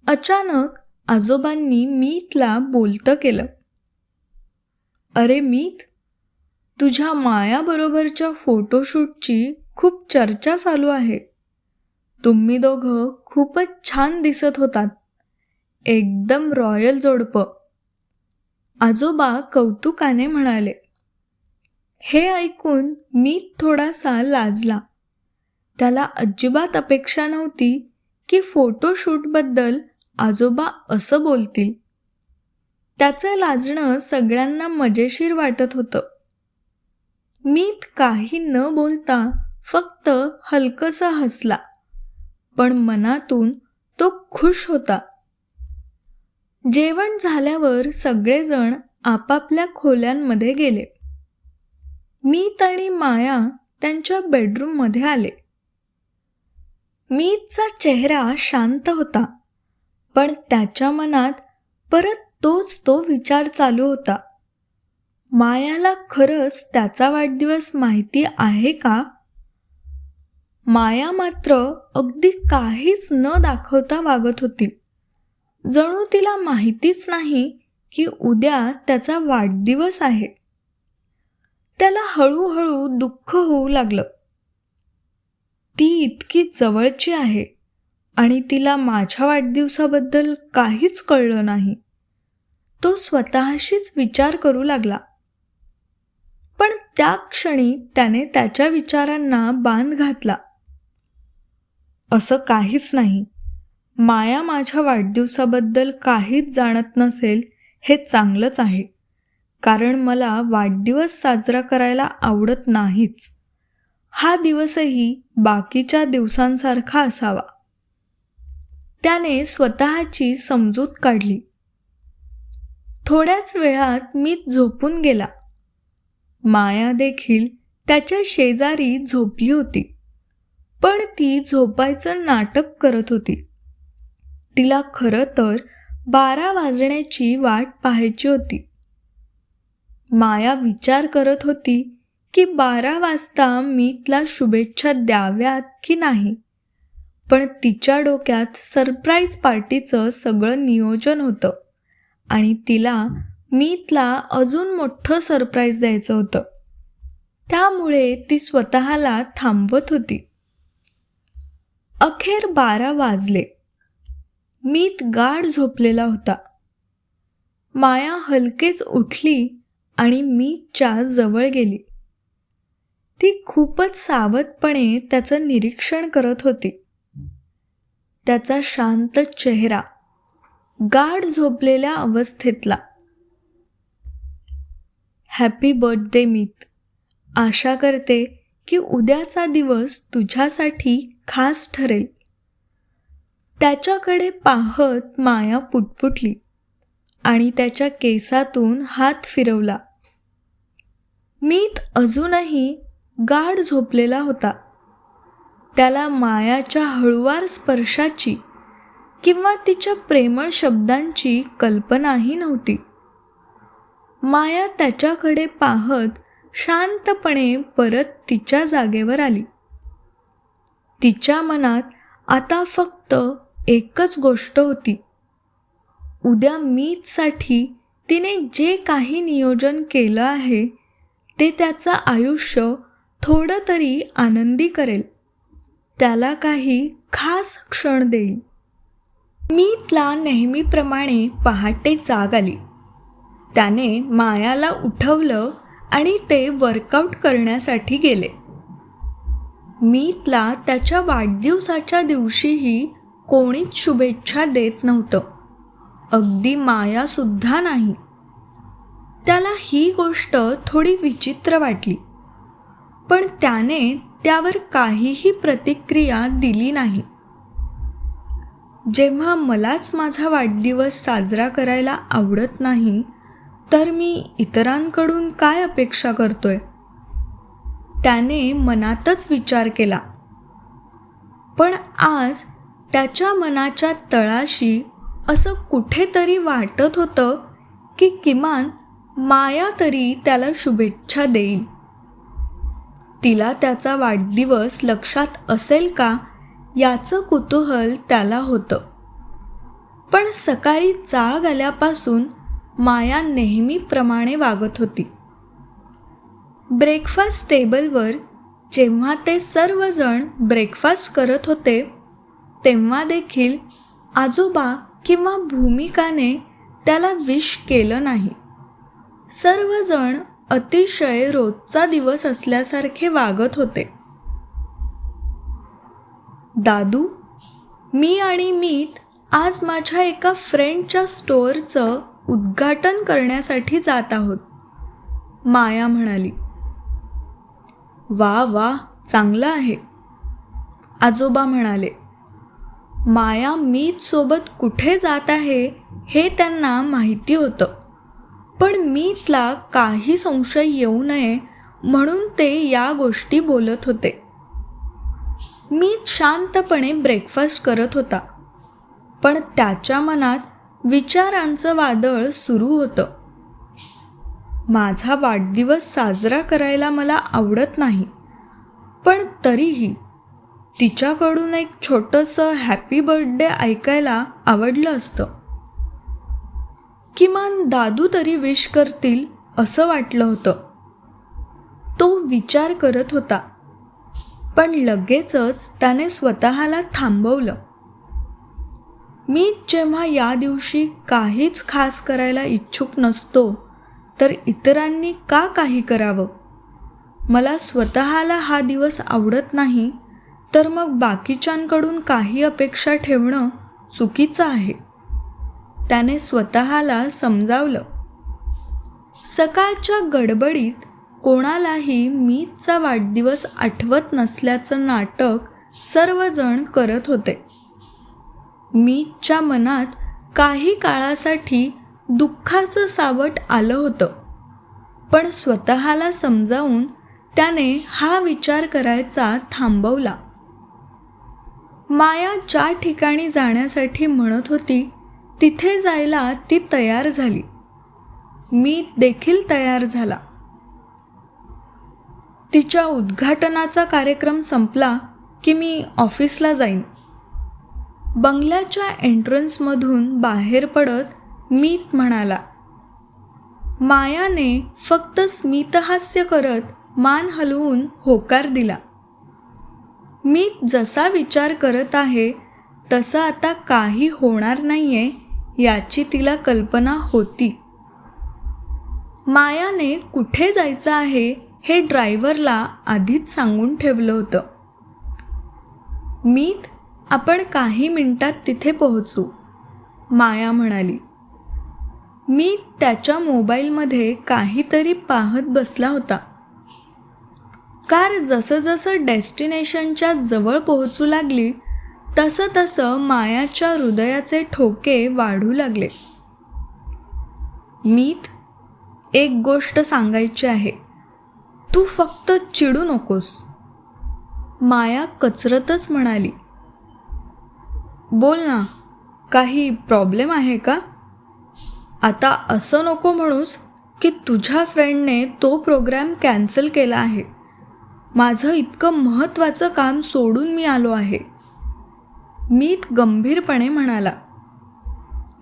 अचानक आजोबांनी मीतला बोलतं केलं. अरे मीत, तुझ्या मायाबरोबरच्या फोटोशूटची खूप चर्चा चालू आहे. तुम्ही दोघं खूपच छान दिसत होतात. एकदम रॉयल जोडपं. आजोबा कौतुकाने म्हणाले. हे ऐकून मीत थोडासा लाजला. त्याला अजिबात अपेक्षा नव्हती की फोटोशूटबद्दल आजोबा असं बोलतील. त्याचं लाजणं सगळ्यांना मजेशीर वाटत होतं. मीत काही न बोलता फक्त हलकसा हसला, पण मनातून तो खुश होता. जेवण झाल्यावर सगळेजण आपापल्या खोल्यांमध्ये गेले. मीत आणि माया त्यांच्या बेडरूममध्ये आले. मीतचा चेहरा शांत होता, पण त्याच्या मनात परत तो विचार चालू होता. मायाला खरंच त्याचा वाढदिवस माहिती आहे का? माया मात्र अगदी काहीच न दाखवता वागत होती. जणू तिला माहितीच नाही की उद्या त्याचा वाढदिवस आहे. त्याला हळूहळू दुःख होऊ लागलं. ती इतकी जवळची आहे आणि तिला माझ्या वाढदिवसाबद्दल काहीच कळलं नाही. तो स्वतःशीच विचार करू लागला. पण त्या क्षणी त्याने त्याच्या विचारांना बांध घातला. असं काहीच नाही. माया माझ्या वाढदिवसाबद्दल काहीच जाणत नसेल हे चांगलंच आहे, कारण मला वाढदिवस साजरा करायला आवडत नाहीच. हा दिवसही बाकीच्या दिवसांसारखा असावा. त्याने स्वतःची समजूत काढली. थोड्याच वेळात मीत झोपून गेला. माया देखील त्याच्या शेजारी झोपली होती, पण ती झोपायचं नाटक करत होती. तिला खरं तर 12 वाजण्याची वाट पाहायची होती. माया विचार करत होती की 12 वाजता मीतला शुभेच्छा द्याव्यात की नाही, पण तिच्या डोक्यात सरप्राईज पार्टीचं सगळं नियोजन होतं आणि तिला मीतला अजून मोठं सरप्राईज द्यायचं होतं. त्यामुळे ती स्वतःला थांबवत होती. अखेर 12 वाजले. मीत गाढ झोपलेला होता. माया हलकेच उठली आणि मीतच्या जवळ गेली. ती खूपच सावधपणे त्याचं निरीक्षण करत होती. त्याचा शांत चेहरा, गाढ झोपलेल्या अवस्थेतला. हॅपी बर्थडे मीत. आशा करते की उद्याचा दिवस तुझ्यासाठी खास ठरेल. त्याच्याकडे पाहत माया पुटपुटली आणि त्याच्या केसातून हात फिरवला. मीत अजूनही गाढ झोपलेला होता. त्याला मायाच्या हळुवार स्पर्शाची किंवा तिच्या प्रेमळ शब्दांची कल्पनाही नव्हती. माया त्याच्याकडे पाहत शांतपणे परत तिच्या जागेवर आली. तिच्या मनात आता फक्त एकच गोष्ट होती. उद्या मीतसाठी तिने जे काही नियोजन केलं आहे ते त्याचं आयुष्य थोडं तरी आनंदी करेल, त्याला काही खास क्षण देईल. मीतला नेहमीप्रमाणे पहाटे जाग आली. त्याने मायाला उठवलं आणि ते वर्कआउट करण्यासाठी गेले. मीतला त्याच्या वाढदिवसाच्या दिवशीही कोणीच शुभेच्छा देत नव्हतं, अगदी मायासुद्धा नाही. त्याला ही गोष्ट थोडी विचित्र वाटली, पण त्याने त्यावर काहीही प्रतिक्रिया दिली नाही. जेव्हा मलाच माझा वाढदिवस साजरा करायला आवडत नाही, तर मी इतरांकडून काय अपेक्षा करतोय, त्याने मनातच विचार केला. पण आज त्याच्या मनाच्या तळाशी असं कुठेतरी वाटत होतं की किमान माया तरी त्याला शुभेच्छा देईल. तिला त्याचा वाढदिवस लक्षात असेल का याचं कुतूहल त्याला होतं. पण सकाळी जाग आल्यापासून माया नेहमीप्रमाणे वागत होती. ब्रेकफास्ट टेबलवर जेव्हा ते सर्वजण ब्रेकफास्ट करत होते, तेव्हा देखील आजोबा किंवा भूमिकाने त्याला विश केलं नाही. सर्वजण अतिशय रोजचा दिवस असल्यासारखे वागत होते. दादू, मी आणि मीत आज माझ्या एका फ्रेंडच्या स्टोअरचं उद्घाटन करण्यासाठी जात आहोत, माया म्हणाली. वा वा, चांगलं आहे, आजोबा म्हणाले. माया मीत सोबत कुठे जात आहे हे त्यांना माहिती होतं, पण मीतला काही संशय येऊ नये म्हणून ते या गोष्टी बोलत होते. मीत शांतपणे ब्रेकफास्ट करत होता, पण त्याच्या मनात विचारांचं वादळ सुरू होतं. माझा वाढदिवस साजरा करायला मला आवडत नाही, पण तरीही तिच्याकडून एक छोटंसं हॅपी बर्थडे ऐकायला आवडलं असतं. किमान दादू तरी विश करतील असं वाटलं होतं. तो विचार करत होता, पण लगेचच त्याने स्वतःला थांबवलं. मी जेव्हा या दिवशी काहीच खास करायला इच्छुक नसतो, तर इतरांनी का काही करावं? मला स्वतःला हा दिवस आवडत नाही, तर मग बाकीच्यांकडून काही अपेक्षा ठेवणं चुकीचं आहे, त्याने स्वतःला समजावलं. सकाळच्या गडबडीत कोणालाही मीतचा वाढदिवस आठवत नसल्याचं नाटक सर्वजण करत होते. मीतच्या मनात काही काळासाठी दुःखाचं सावट आलं होतं, पण स्वतःला समजावून त्याने हा विचार करायचा थांबवला. माया ज्या ठिकाणी जाण्यासाठी म्हणत होती तिथे जायला ती तयार झाली. मीत देखील तयार झाला. तिच्या उद्घाटनाचा कार्यक्रम संपला की मी ऑफिसला जाईन. बंगल्याच्या एंट्रन्समधून बाहेर पडत मीत म्हणाला. मायाने फक्त स्मितहास्य करत मान हलवून होकार दिला. मीत जसा विचार करत आहे तसं आता काही होणार नाहीये याची तिला कल्पना होती. मायाने कुठे जायचं आहे हे ड्रायव्हरला आधीच सांगून ठेवलं होतं. मीत, आपण काही मिनिटात तिथे पोहोचू, माया म्हणाली. मीत त्याच्या मोबाईलमध्ये काहीतरी पाहत बसला होता. कार जसं जसं डेस्टिनेशनच्या जवळ पोहोचू लागली तसं तसं मायाच्या हृदयाचे ठोके वाढू लागले. मीत, एक गोष्ट सांगायची आहे, तू फक्त चिडू नकोस, माया कचरतच म्हणाली. बोल ना, काही प्रॉब्लेम आहे का? आता असं नको म्हणूस की तुझ्या फ्रेंडने तो प्रोग्राम कॅन्सल केला आहे. माझं इतकं महत्त्वाचं काम सोडून मी आलो आहे, मीत गंभीरपणे म्हणाला.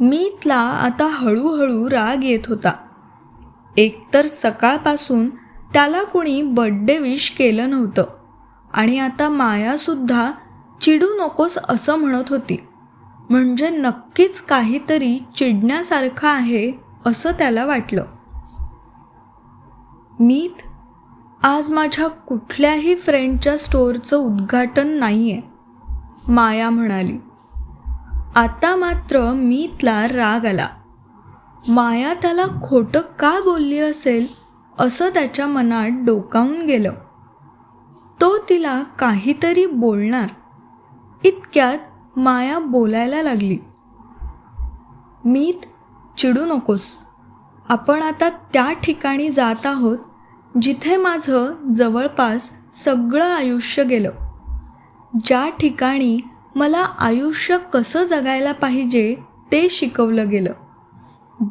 मीतला आता हळूहळू राग येत होता. एकतर सकाळपासून त्याला कुणी बर्थडे विश केलं नव्हतं आणि आता मायासुद्धा चिडू नकोस असं म्हणत होती. म्हणजे नक्कीच काहीतरी चिडण्यासारखं आहे असं त्याला वाटलं. मीत, आज माझ्या कुठल्याही फ्रेंडच्या स्टोअरचं उद्घाटन नाही आहे, माया म्हणाली. आता मात्र मीतला राग आला. माया त्याला खोटं का बोलली असेल असं त्याच्या मनात डोकावून गेलं. तो तिला काहीतरी बोलणार इतक्यात माया बोलायला लागली. मीत, चिडू नकोस. आपण आता त्या ठिकाणी जात आहोत जिथे माझं जवळपास सगळं आयुष्य गेलं, ज्या ठिकाणी मला आयुष्य कसं जगायला पाहिजे ते शिकवलं गेलं,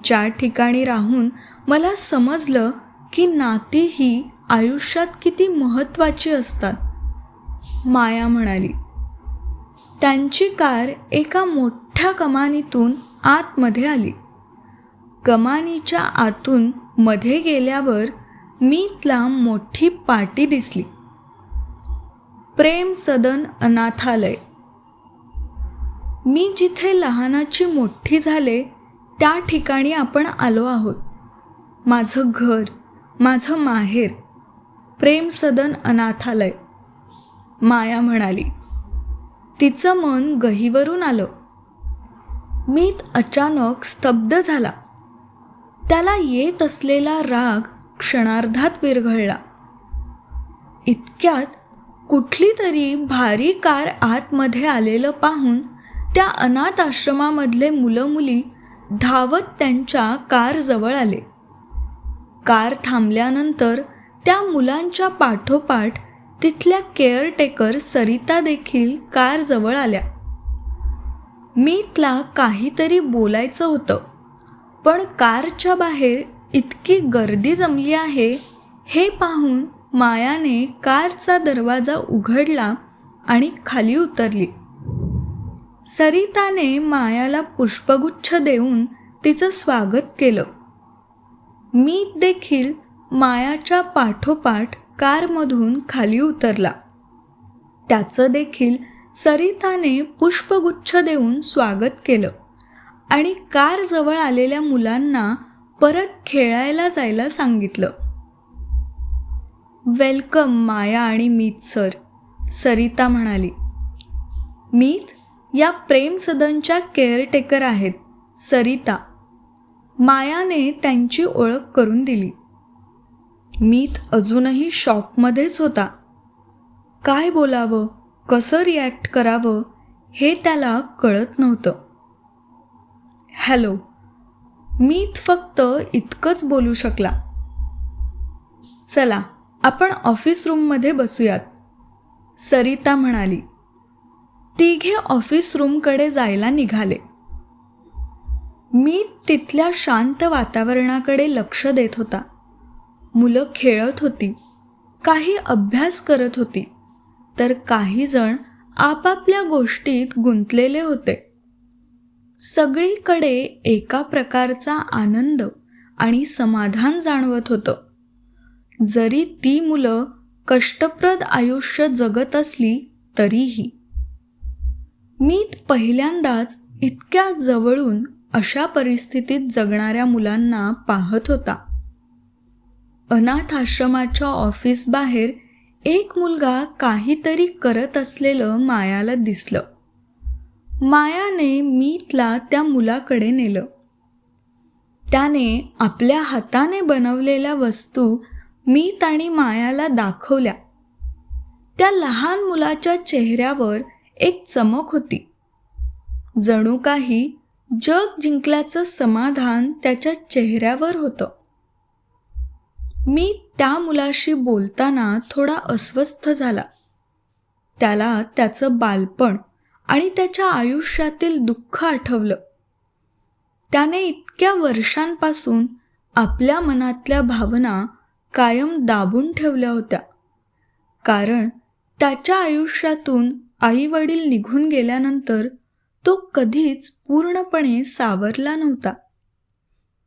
ज्या ठिकाणी राहून मला समजलं की नाती ही आयुष्यात किती महत्त्वाची असतात, माया म्हणाली. त्यांची कार एका मोठ्या कमानीतून आतमध्ये आली. कमानीच्या आतून मध्ये गेल्यावर मीतला मोठी पाटी दिसली. प्रेम सदन अनाथालय. मी जिथे लहानाची मोठी झाले त्या ठिकाणी आपण आलो आहोत. माझं घर, माझं माहेर, प्रेम सदन अनाथालय, माया म्हणाली. तिचं मन गहिवरून आलं. मीत अचानक स्तब्ध झाला. त्याला येत असलेला राग क्षणार्धात विरघळला. इतक्यात कुठली तरी भारी कार आतमध्ये आलेलं पाहून त्या अनाथ आश्रमामधले मुलं मुली धावत त्यांच्या कारजवळ आले. कार थांबल्यानंतर त्या मुलांच्या पाठोपाठ तिथल्या केअरटेकर सरिता देखील कारजवळ आल्या. मीतला काहीतरी बोलायचं होतं, पण कारच्या बाहेर इतकी गर्दी जमली आहे हे पाहून मायाने कारचा दरवाजा उघडला आणि खाली उतरली. सरिताने मायाला पुष्पगुच्छ देऊन तिचं स्वागत केलं. मीत देखील मायाच्या पाठोपाठ कारमधून खाली उतरला. त्याचं देखील सरिताने पुष्पगुच्छ देऊन स्वागत केलं आणि कारजवळ आलेल्या मुलांना परत खेळायला जायला सांगितलं. वेलकम माया आणि मीत सर, सरिता म्हणाली. मीत या प्रेम सदनच्या केअरटेकर आहेत, सरिता. मायाने त्यांची ओळख करून दिली. मीत अजूनही शॉकमध्येच होता. काय बोलावं, कसं रिॲक्ट करावं हे त्याला कळत नव्हतं. हॅलो, मीत फक्त इतकंच बोलू शकला. चला आपण ऑफिस रूममध्ये बसूयात, सरिता म्हणाली. तिघे ऑफिस रूमकडे जायला निघाले. मीत तिथल्या शांत वातावरणाकडे लक्ष देत होता. मुलं खेळत होती, काही अभ्यास करत होती, तर काही जण आपापल्या गोष्टीत गुंतलेले होते. सगळीकडे एका प्रकारचा आनंद आणि समाधान जाणवत होतं. जरी ती मुलं कष्टप्रद आयुष्य जगत असली तरीही. मीत पहिल्यांदाच इतक्या जवळून अशा परिस्थितीत जगणाऱ्या मुलांना पाहत होता. अनाथ आश्रमाच्या ऑफिस बाहेर एक मुलगा काहीतरी करत असलेलं मायाला दिसलं. मायाने मीतला त्या मुलाकडे नेलं. त्याने आपल्या हाताने बनवलेल्या वस्तू मीत आणि मायाला दाखवल्या. त्या लहान मुलाच्या चेहऱ्यावर एक चमक होती. जणू काही जग जिंकल्याचं समाधान त्याच्या चेहऱ्यावर होतं. मी त्या मुलाशी बोलताना थोडा अस्वस्थ झाला. त्याला त्याचं बालपण आणि त्याच्या आयुष्यातील दुःख आठवलं. त्याने इतक्या वर्षांपासून आपल्या मनातल्या भावना कायम दाबून ठेवल्या होत्या, कारण त्याच्या आयुष्यातून आई-वडील निघून गेल्यानंतर तो कधीच पूर्णपणे सावरला नव्हता.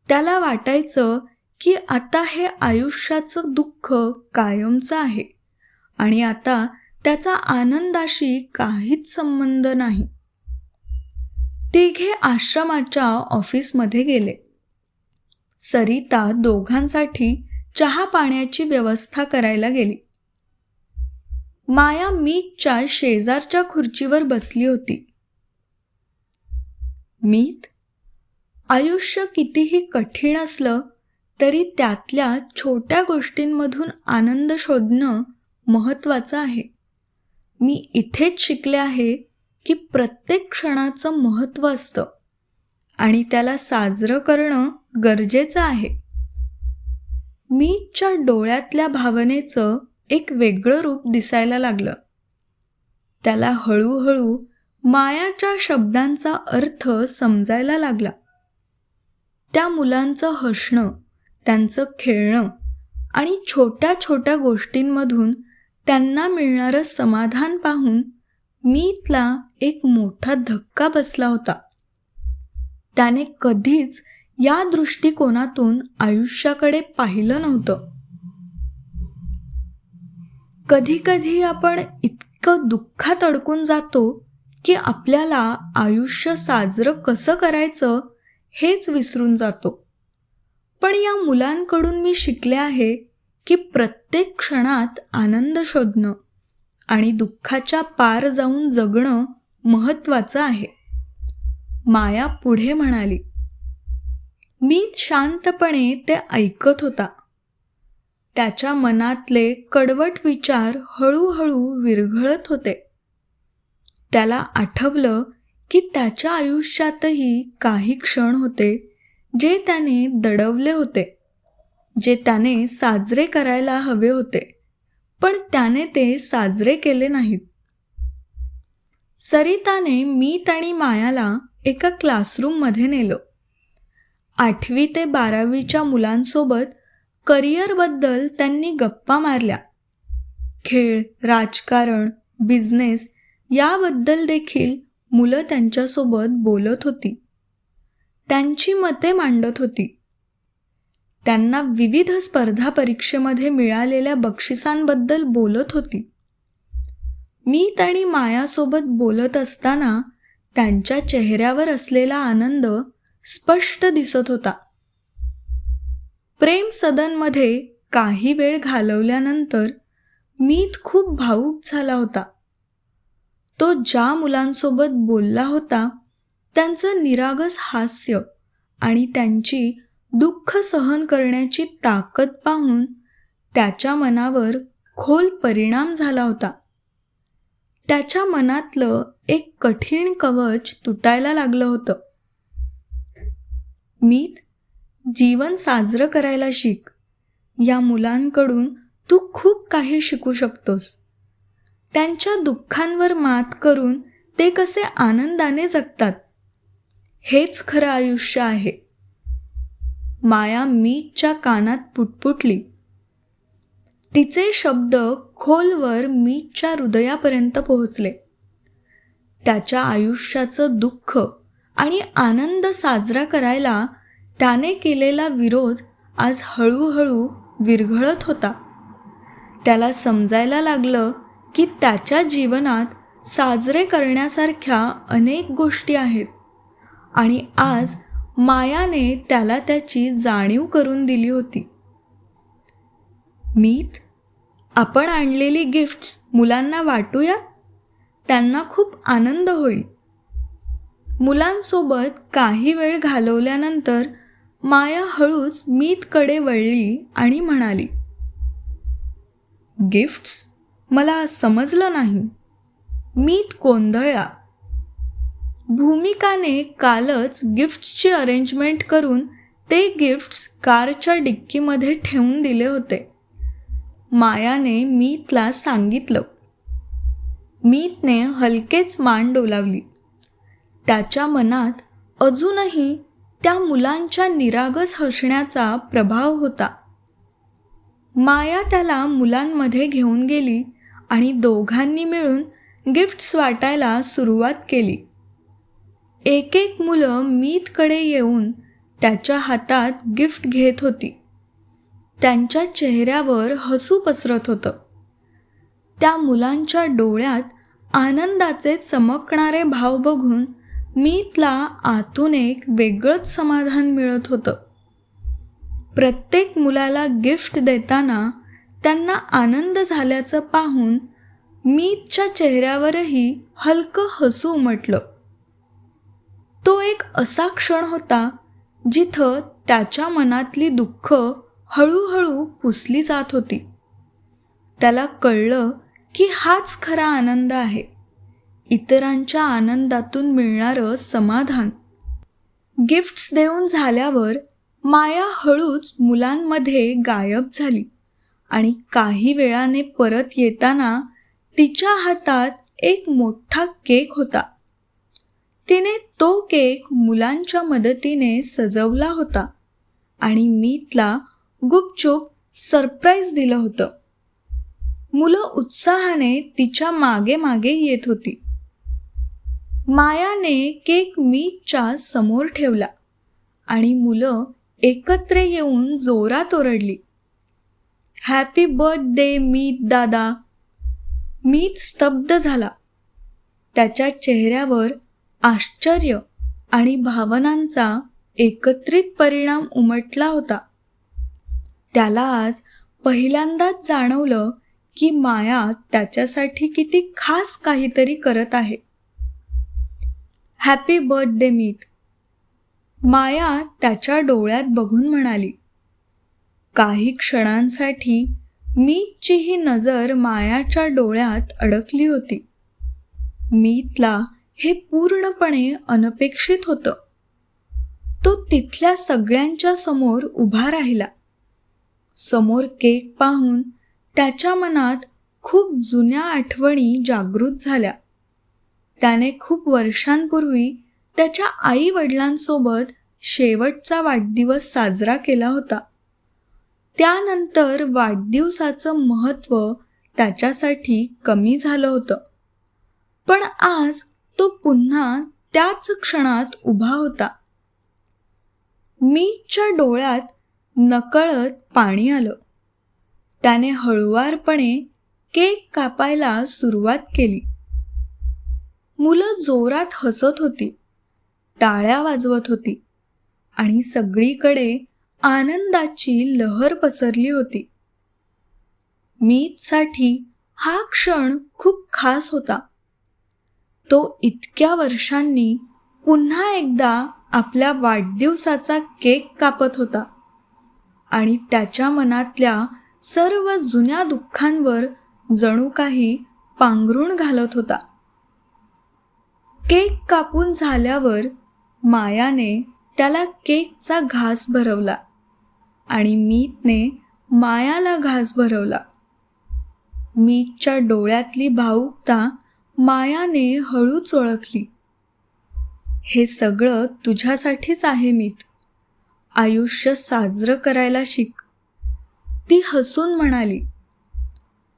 त्याला वाटायचं की आता हे आयुष्याचं दुःख कायमचं आहे आणि आता त्याचा आनंदाशी काहीच संबंध नाही. तिघे आश्रमाच्या ऑफिसमध्ये गेले. सरिता दोघांसाठी चहा पाण्याची व्यवस्था करायला गेली. माया मीतच्या शेजारच्या खुर्चीवर बसली होती. मीत, आयुष्य कितीही कठीण असलं तरी त्यातल्या छोट्या गोष्टींमधून आनंद शोधणं महत्त्वाचं आहे. मी इथेच शिकले आहे की प्रत्येक क्षणाचं महत्त्व असतं आणि त्याला साजरं करणं गरजेचं आहे. मीतच्या डोळ्यातल्या भावनेचं एक वेगळं रूप दिसायला लागलं. त्याला हळूहळू मायाच्या शब्दांचा अर्थ समजायला लागला. त्या मुलांचं हसणं, त्यांचं खेळणं आणि छोट्या छोट्या गोष्टींमधून त्यांना मिळणारं समाधान पाहून मीतला एक मोठा धक्का बसला होता. त्याने कधीच या दृष्टिकोनातून आयुष्याकडे पाहिलं नव्हतं. कधीकधी आपण इतकं दुःखात अडकून जातो की आपल्याला आयुष्य साजरं कसं करायचं हेच विसरून जातो. पण या मुलांकडून मी शिकले आहे की प्रत्येक क्षणात आनंद शोधणं आणि दुःखाच्या पार जाऊन जगणं महत्त्वाचं आहे. माया पुढे म्हणाली. मीत शांतपणे ते ऐकत होता. त्याच्या मनातले कडवट विचार हळूहळू विरघळत होते. त्याला आठवलं की त्याच्या आयुष्यातही काही क्षण होते जे त्याने दडवले होते, जे त्याने साजरे करायला हवे होते, पण त्याने ते साजरे केले नाहीत. सरिताने मीत आणि मायाला एका क्लासरूममध्ये नेलं. 8वी ते 12वीच्या मुलांसोबत करिअरबद्दल त्यांनी गप्पा मारल्या. खेळ, राजकारण, बिझनेस याबद्दल देखील मुलं त्यांच्यासोबत बोलत होती. त्यांची मते मांडत होती. त्यांना विविध स्पर्धा परीक्षेमध्ये मिळालेल्या बक्षिसांबद्दल बोलत होती. मीत आणि मायासोबत बोलत असताना त्यांच्या चेहऱ्यावर असलेला आनंद स्पष्ट दिसत होता. प्रेम सदनमध्ये काही वेळ घालवल्यानंतर मीत खूप भावूक झाला होता. तो ज्या मुलांसोबत बोलला होता त्यांचं निरागस हास्य आणि त्यांची दुःख सहन करण्याची ताकद पाहून त्याच्या मनावर खोल परिणाम झाला होता. त्याच्या मनातलं एक कठीण कवच तुटायला लागलं होतं. मीत, जीवन साजरं करायला शिक. या मुलांकडून तू खूप काही शिकू शकतोस. त्यांच्या दुःखांवर मात करून ते कसे आनंदाने जगतात, हेच खरं आयुष्य आहे. माया मीतच्या कानात पुटपुटली. तिचे शब्द खोलवर मीतच्या हृदयापर्यंत पोहोचले. त्याच्या आयुष्याचं दुःख आणि आनंद साजरा करायला त्याने केलेला विरोध आज हळूहळू विरघळत होता. त्याला समजायला लागलं की त्याच्या जीवनात साजरे करण्यासारख्या अनेक गोष्टी आहेत आणि आज मायाने त्याला त्याची जाणीव करून दिली होती. मीत, आपण आणलेली गिफ्ट्स मुलांना वाटूया. त्यांना खूप आनंद होईल. मुलांसोबत काही वेळ घालवल्यानंतर माया हळूच मीतकडे वळली आणि म्हणाली, गिफ्ट्स? मला समजलं नाही. मीत गोंधळला. भूमिकाने कालच गिफ्ट्सची अरेंजमेंट करून ते गिफ्ट्स कारच्या डिक्कीमध्ये ठेवून दिले होते. मायाने मीतला सांगितलं. मीतने हलकेच मान डोलावली. त्याच्या मनात अजूनही त्या मुलांच्या निरागस हसण्याचा प्रभाव होता. माया त्याला मुलांमध्ये घेऊन गेली आणि दोघांनी मिळून गिफ्ट्स वाटायला सुरुवात केली. एक एक मुलं मीतकडे येऊन त्याच्या हातात गिफ्ट घेत होती. त्यांच्या चेहऱ्यावर हसू पसरत होतं. त्या मुलांच्या डोळ्यात आनंदाचे चमकणारे भाव बघून मीतला आतून एक वेगळंच समाधान मिळत होतं. प्रत्येक मुलाला गिफ्ट देताना त्यांना आनंद झाल्याचं पाहून मीतच्या चेहऱ्यावरही हलकं हसू उमटलं. तो एक असा क्षण होता जिथं त्याच्या मनातली दुःख हळूहळू पुसली जात होती. त्याला कळलं की हाच खरा आनंद आहे, इतरांच्या आनंदातून मिळणारं समाधान. गिफ्ट्स देऊन झाल्यावर माया हळूच मुलांमध्ये गायब झाली आणि काही वेळाने परत येताना तिच्या हातात एक मोठा केक होता. तिने तो केक मुलांच्या मदतीने सजवला होता आणि मीतला गुपचूप सरप्राईज दिलं होतं. मुलं उत्साहाने तिच्या मागे मागे येत होती. मायाने केक मीतच्या समोर ठेवला आणि मुलं एकत्र येऊन जोरात ओरडली, हॅपी बर्थडे मीत दादा. मीत स्तब्ध झाला. त्याच्या चेहऱ्यावर आश्चर्य आणि भावनांचा एकत्रित परिणाम उमटला होता. त्याला आज पहिल्यांदाच जाणवलं की माया त्याच्यासाठी किती खास काहीतरी करत आहे. हॅपी बर्थडे मीत. माया त्याच्या डोळ्यात बघून म्हणाली. काही क्षणांसाठी मीतची ही नजर मायाच्या डोळ्यात अडकली होती. मीतला हे पूर्णपणे अनपेक्षित होतं. तो तिथल्या सगळ्यांच्या समोर उभा राहिला. समोर केक पाहून त्याच्या मनात खूप जुन्या आठवणी जागृत झाल्या. त्याने खूप वर्षांपूर्वी त्याच्या आई वडिलांसोबत शेवटचा वाढदिवस साजरा केला होता. त्यानंतर वाढदिवसाचं महत्त्व त्याच्यासाठी कमी झालं होतं. पण आज तो पुन्हा त्याच क्षणात उभा होता. मीतच्या डोळ्यात नकळत पाणी आलं. त्याने हळुवारपणे केक कापायला सुरुवात केली. मुलं जोरात हसत होती, टाळ्या वाजवत होती आणि सगळीकडे आनंदाची लहर पसरली होती. मीतसाठी हा क्षण खूप खास होता. तो इतक्या वर्षांनी पुन्हा एकदा आपल्या वाढदिवसाचा केक कापत होता आणि त्याच्या मनातल्या सर्व जुन्या दुःखांवर जणू काही पांघरूण घालत होता. केक कापून झाल्यावर मायाने त्याला केकचा घास भरवला आणि मीतने मायाला घास भरवला. मीतच्या डोळ्यातली भावुकता मायाने हळूच ओळखली. हे सगळं तुझ्यासाठीच आहे मीत. आयुष्य साजरं करायला शिक, ती हसून म्हणाली.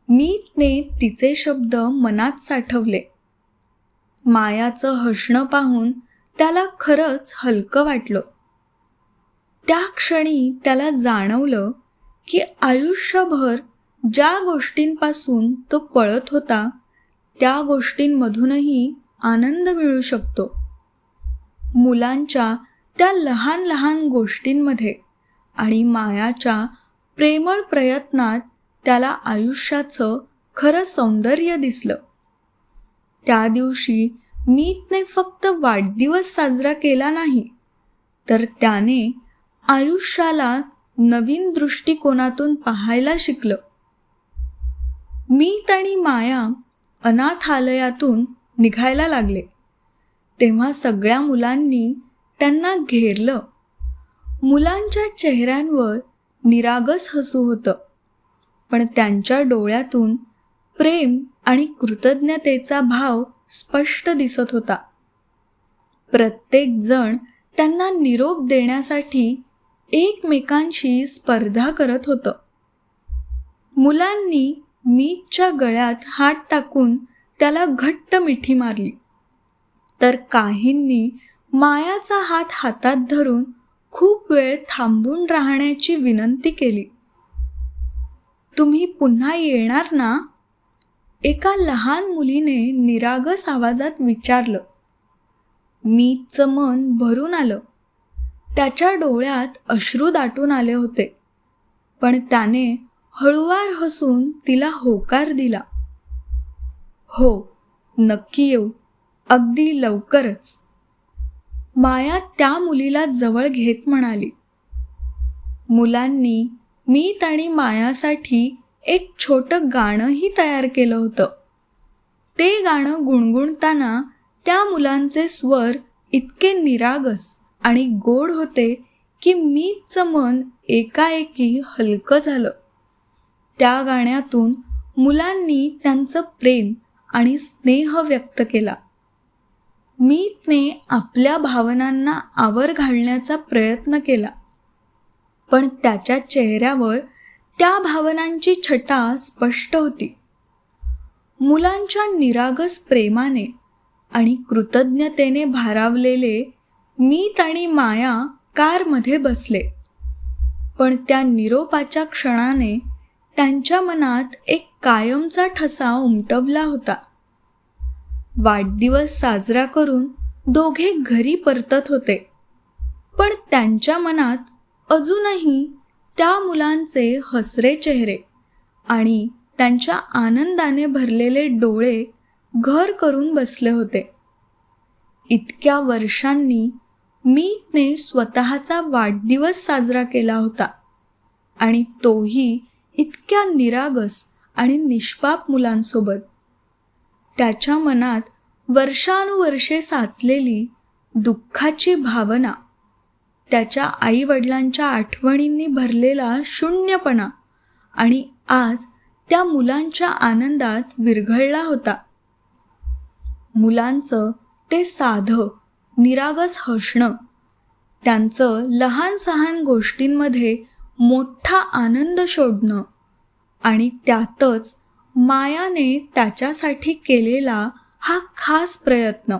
मीतने तिचे शब्द मनात साठवले. मायाचं हसणं पाहून त्याला खरंच हलकं वाटलं. त्या क्षणी त्याला जाणवलं की आयुष्यभर ज्या गोष्टींपासून तो पळत होता त्या गोष्टींमधूनही आनंद मिळू शकतो. मुलांच्या त्या लहान लहान गोष्टींमध्ये आणि मायाच्या प्रेमळ प्रयत्नात त्याला आयुष्याचं खरं सौंदर्य दिसलं. त्या दिवशी मीतने फक्त वाढदिवस साजरा केला नाही, तर त्याने आयुष्याला नवीन दृष्टिकोनातून पाहायला शिकलं. मीत आणि माया अनाथालयातून निघायला लागले तेव्हा सगळ्या मुलांनी त्यांना घेरलं. मुलांच्या चेहऱ्यांवर निरागस हसू होतं, पण त्यांच्या डोळ्यातून प्रेम आणि कृतज्ञतेचा भाव स्पष्ट दिसत होता. प्रत्येक जण त्यांना निरोप देण्यासाठी एकमेकांशी स्पर्धा करत होतं. मुलांनी मीतच्या गळ्यात हात टाकून त्याला घट्ट मिठी मारली, तर काहींनी मायाचा हात हातात धरून खूप वेळ थांबून राहण्याची विनंती केली. तुम्ही पुन्हा येणार ना? एका लहान मुलीने निरागस आवाजात विचारलं. मीतचं मन भरून आलं. त्याच्या डोळ्यात अश्रू दाटून आले होते, पण त्याने हळूवार हसून तिला होकार दिला. हो, नक्की येऊ, अगदी लवकरच. माया त्या मुलीला जवळ घेत म्हणाली. मुलांनी मीत आणि मायासाठी एक छोटं गाणंही तयार केलं होतं. ते गाणं गुणगुणताना त्या मुलांचे स्वर इतके निरागस आणि गोड होते की मीतचं मन एकाएकी हलकं झालं. त्या गाण्यातून मुलांनी त्यांचं प्रेम आणि स्नेह व्यक्त केला. मीतने आपल्या भावनांना आवर घालण्याचा प्रयत्न केला, पण त्याच्या चेहऱ्यावर त्या भावनांची छटा स्पष्ट होती. मुलांच्या निरागस प्रेमाने आणि कृतज्ञतेने भारावलेले मीत आणि माया कारमध्ये बसले, पण त्या निरोपाच्या क्षणाने त्यांच्या मनात एक कायमचा ठसा उमटवला होता. वाढदिवस साजरा करून दोघे घरी परतत होते, पण त्यांच्या मनात अजूनही त्या मुलांचे हसरे चेहरे आणि त्यांच्या आनंदाने भरलेले डोळे घर करून बसले होते. इतक्या वर्षांनी मीतने स्वतःचा वाढदिवस साजरा केला होता, आणि तोही इतक्या निरागस आणि निष्पाप मुलांसोबत. त्याच्या मनात वर्षानुवर्षे साचलेली दुःखाची भावना, त्याच्या आईवडिलांच्या आठवणींनी भरलेला शून्यपणा आणि आज त्या मुलांच्या आनंदात विरघळला होता. मुलांचं ते साधं निरागस हसणं, त्यांचं लहान सहान गोष्टींमध्ये मोठा आनंद शोधणं आणि त्यातच मायाने त्याच्यासाठी केलेला हा खास प्रयत्न,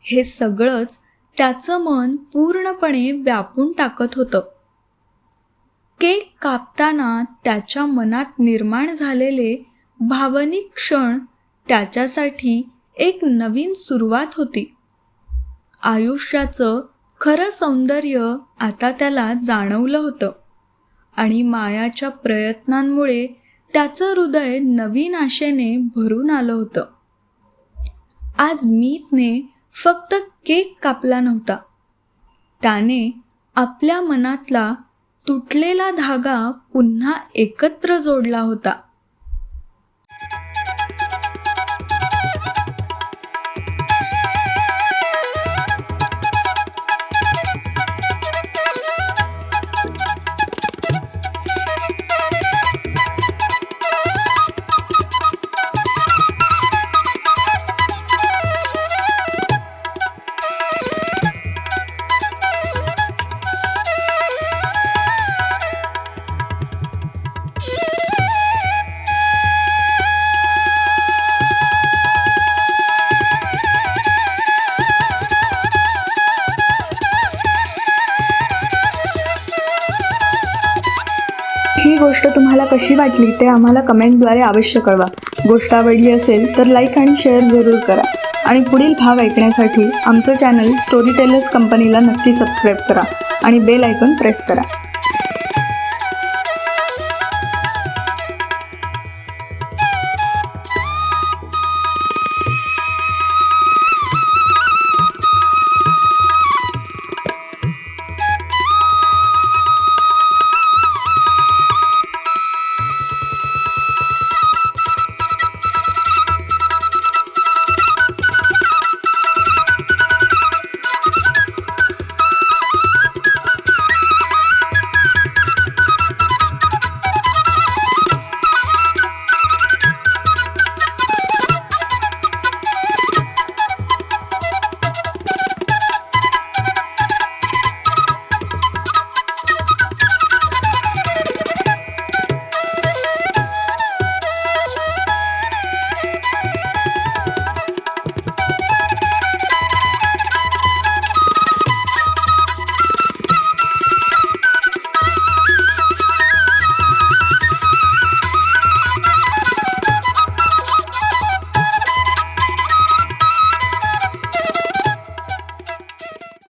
हे सगळंच त्याचं मन पूर्णपणे व्यापून टाकत होतं. केक कापताना त्याच्या मनात निर्माण झालेले भावनिक क्षण त्याच्यासाठी एक नवीन सुरुवात होती. आयुष्याचं खरं सौंदर्य आता त्याला जाणवलं होतं, आणि मायाच्या प्रयत्नांमुळे त्याचं हृदय नवीन आशेने भरून आलं होतं. आज मीतने फक्त केक कापला नव्हता, त्याने आपल्या मनातला तुटलेला धागा पुन्हा एकत्र जोडला होता. ही गोष्ट तुम्हाला कशी वाटली ते आम्हाला कमेंटद्वारे अवश्य कळवा. गोष्ट आवडली असेल तर लाईक आणि शेअर जरूर करा, आणि पुढील भाग ऐकण्यासाठी आमचं चॅनल स्टोरी टेलर्स कंपनीला नक्की सबस्क्राईब करा आणि बेल आयकॉन प्रेस करा.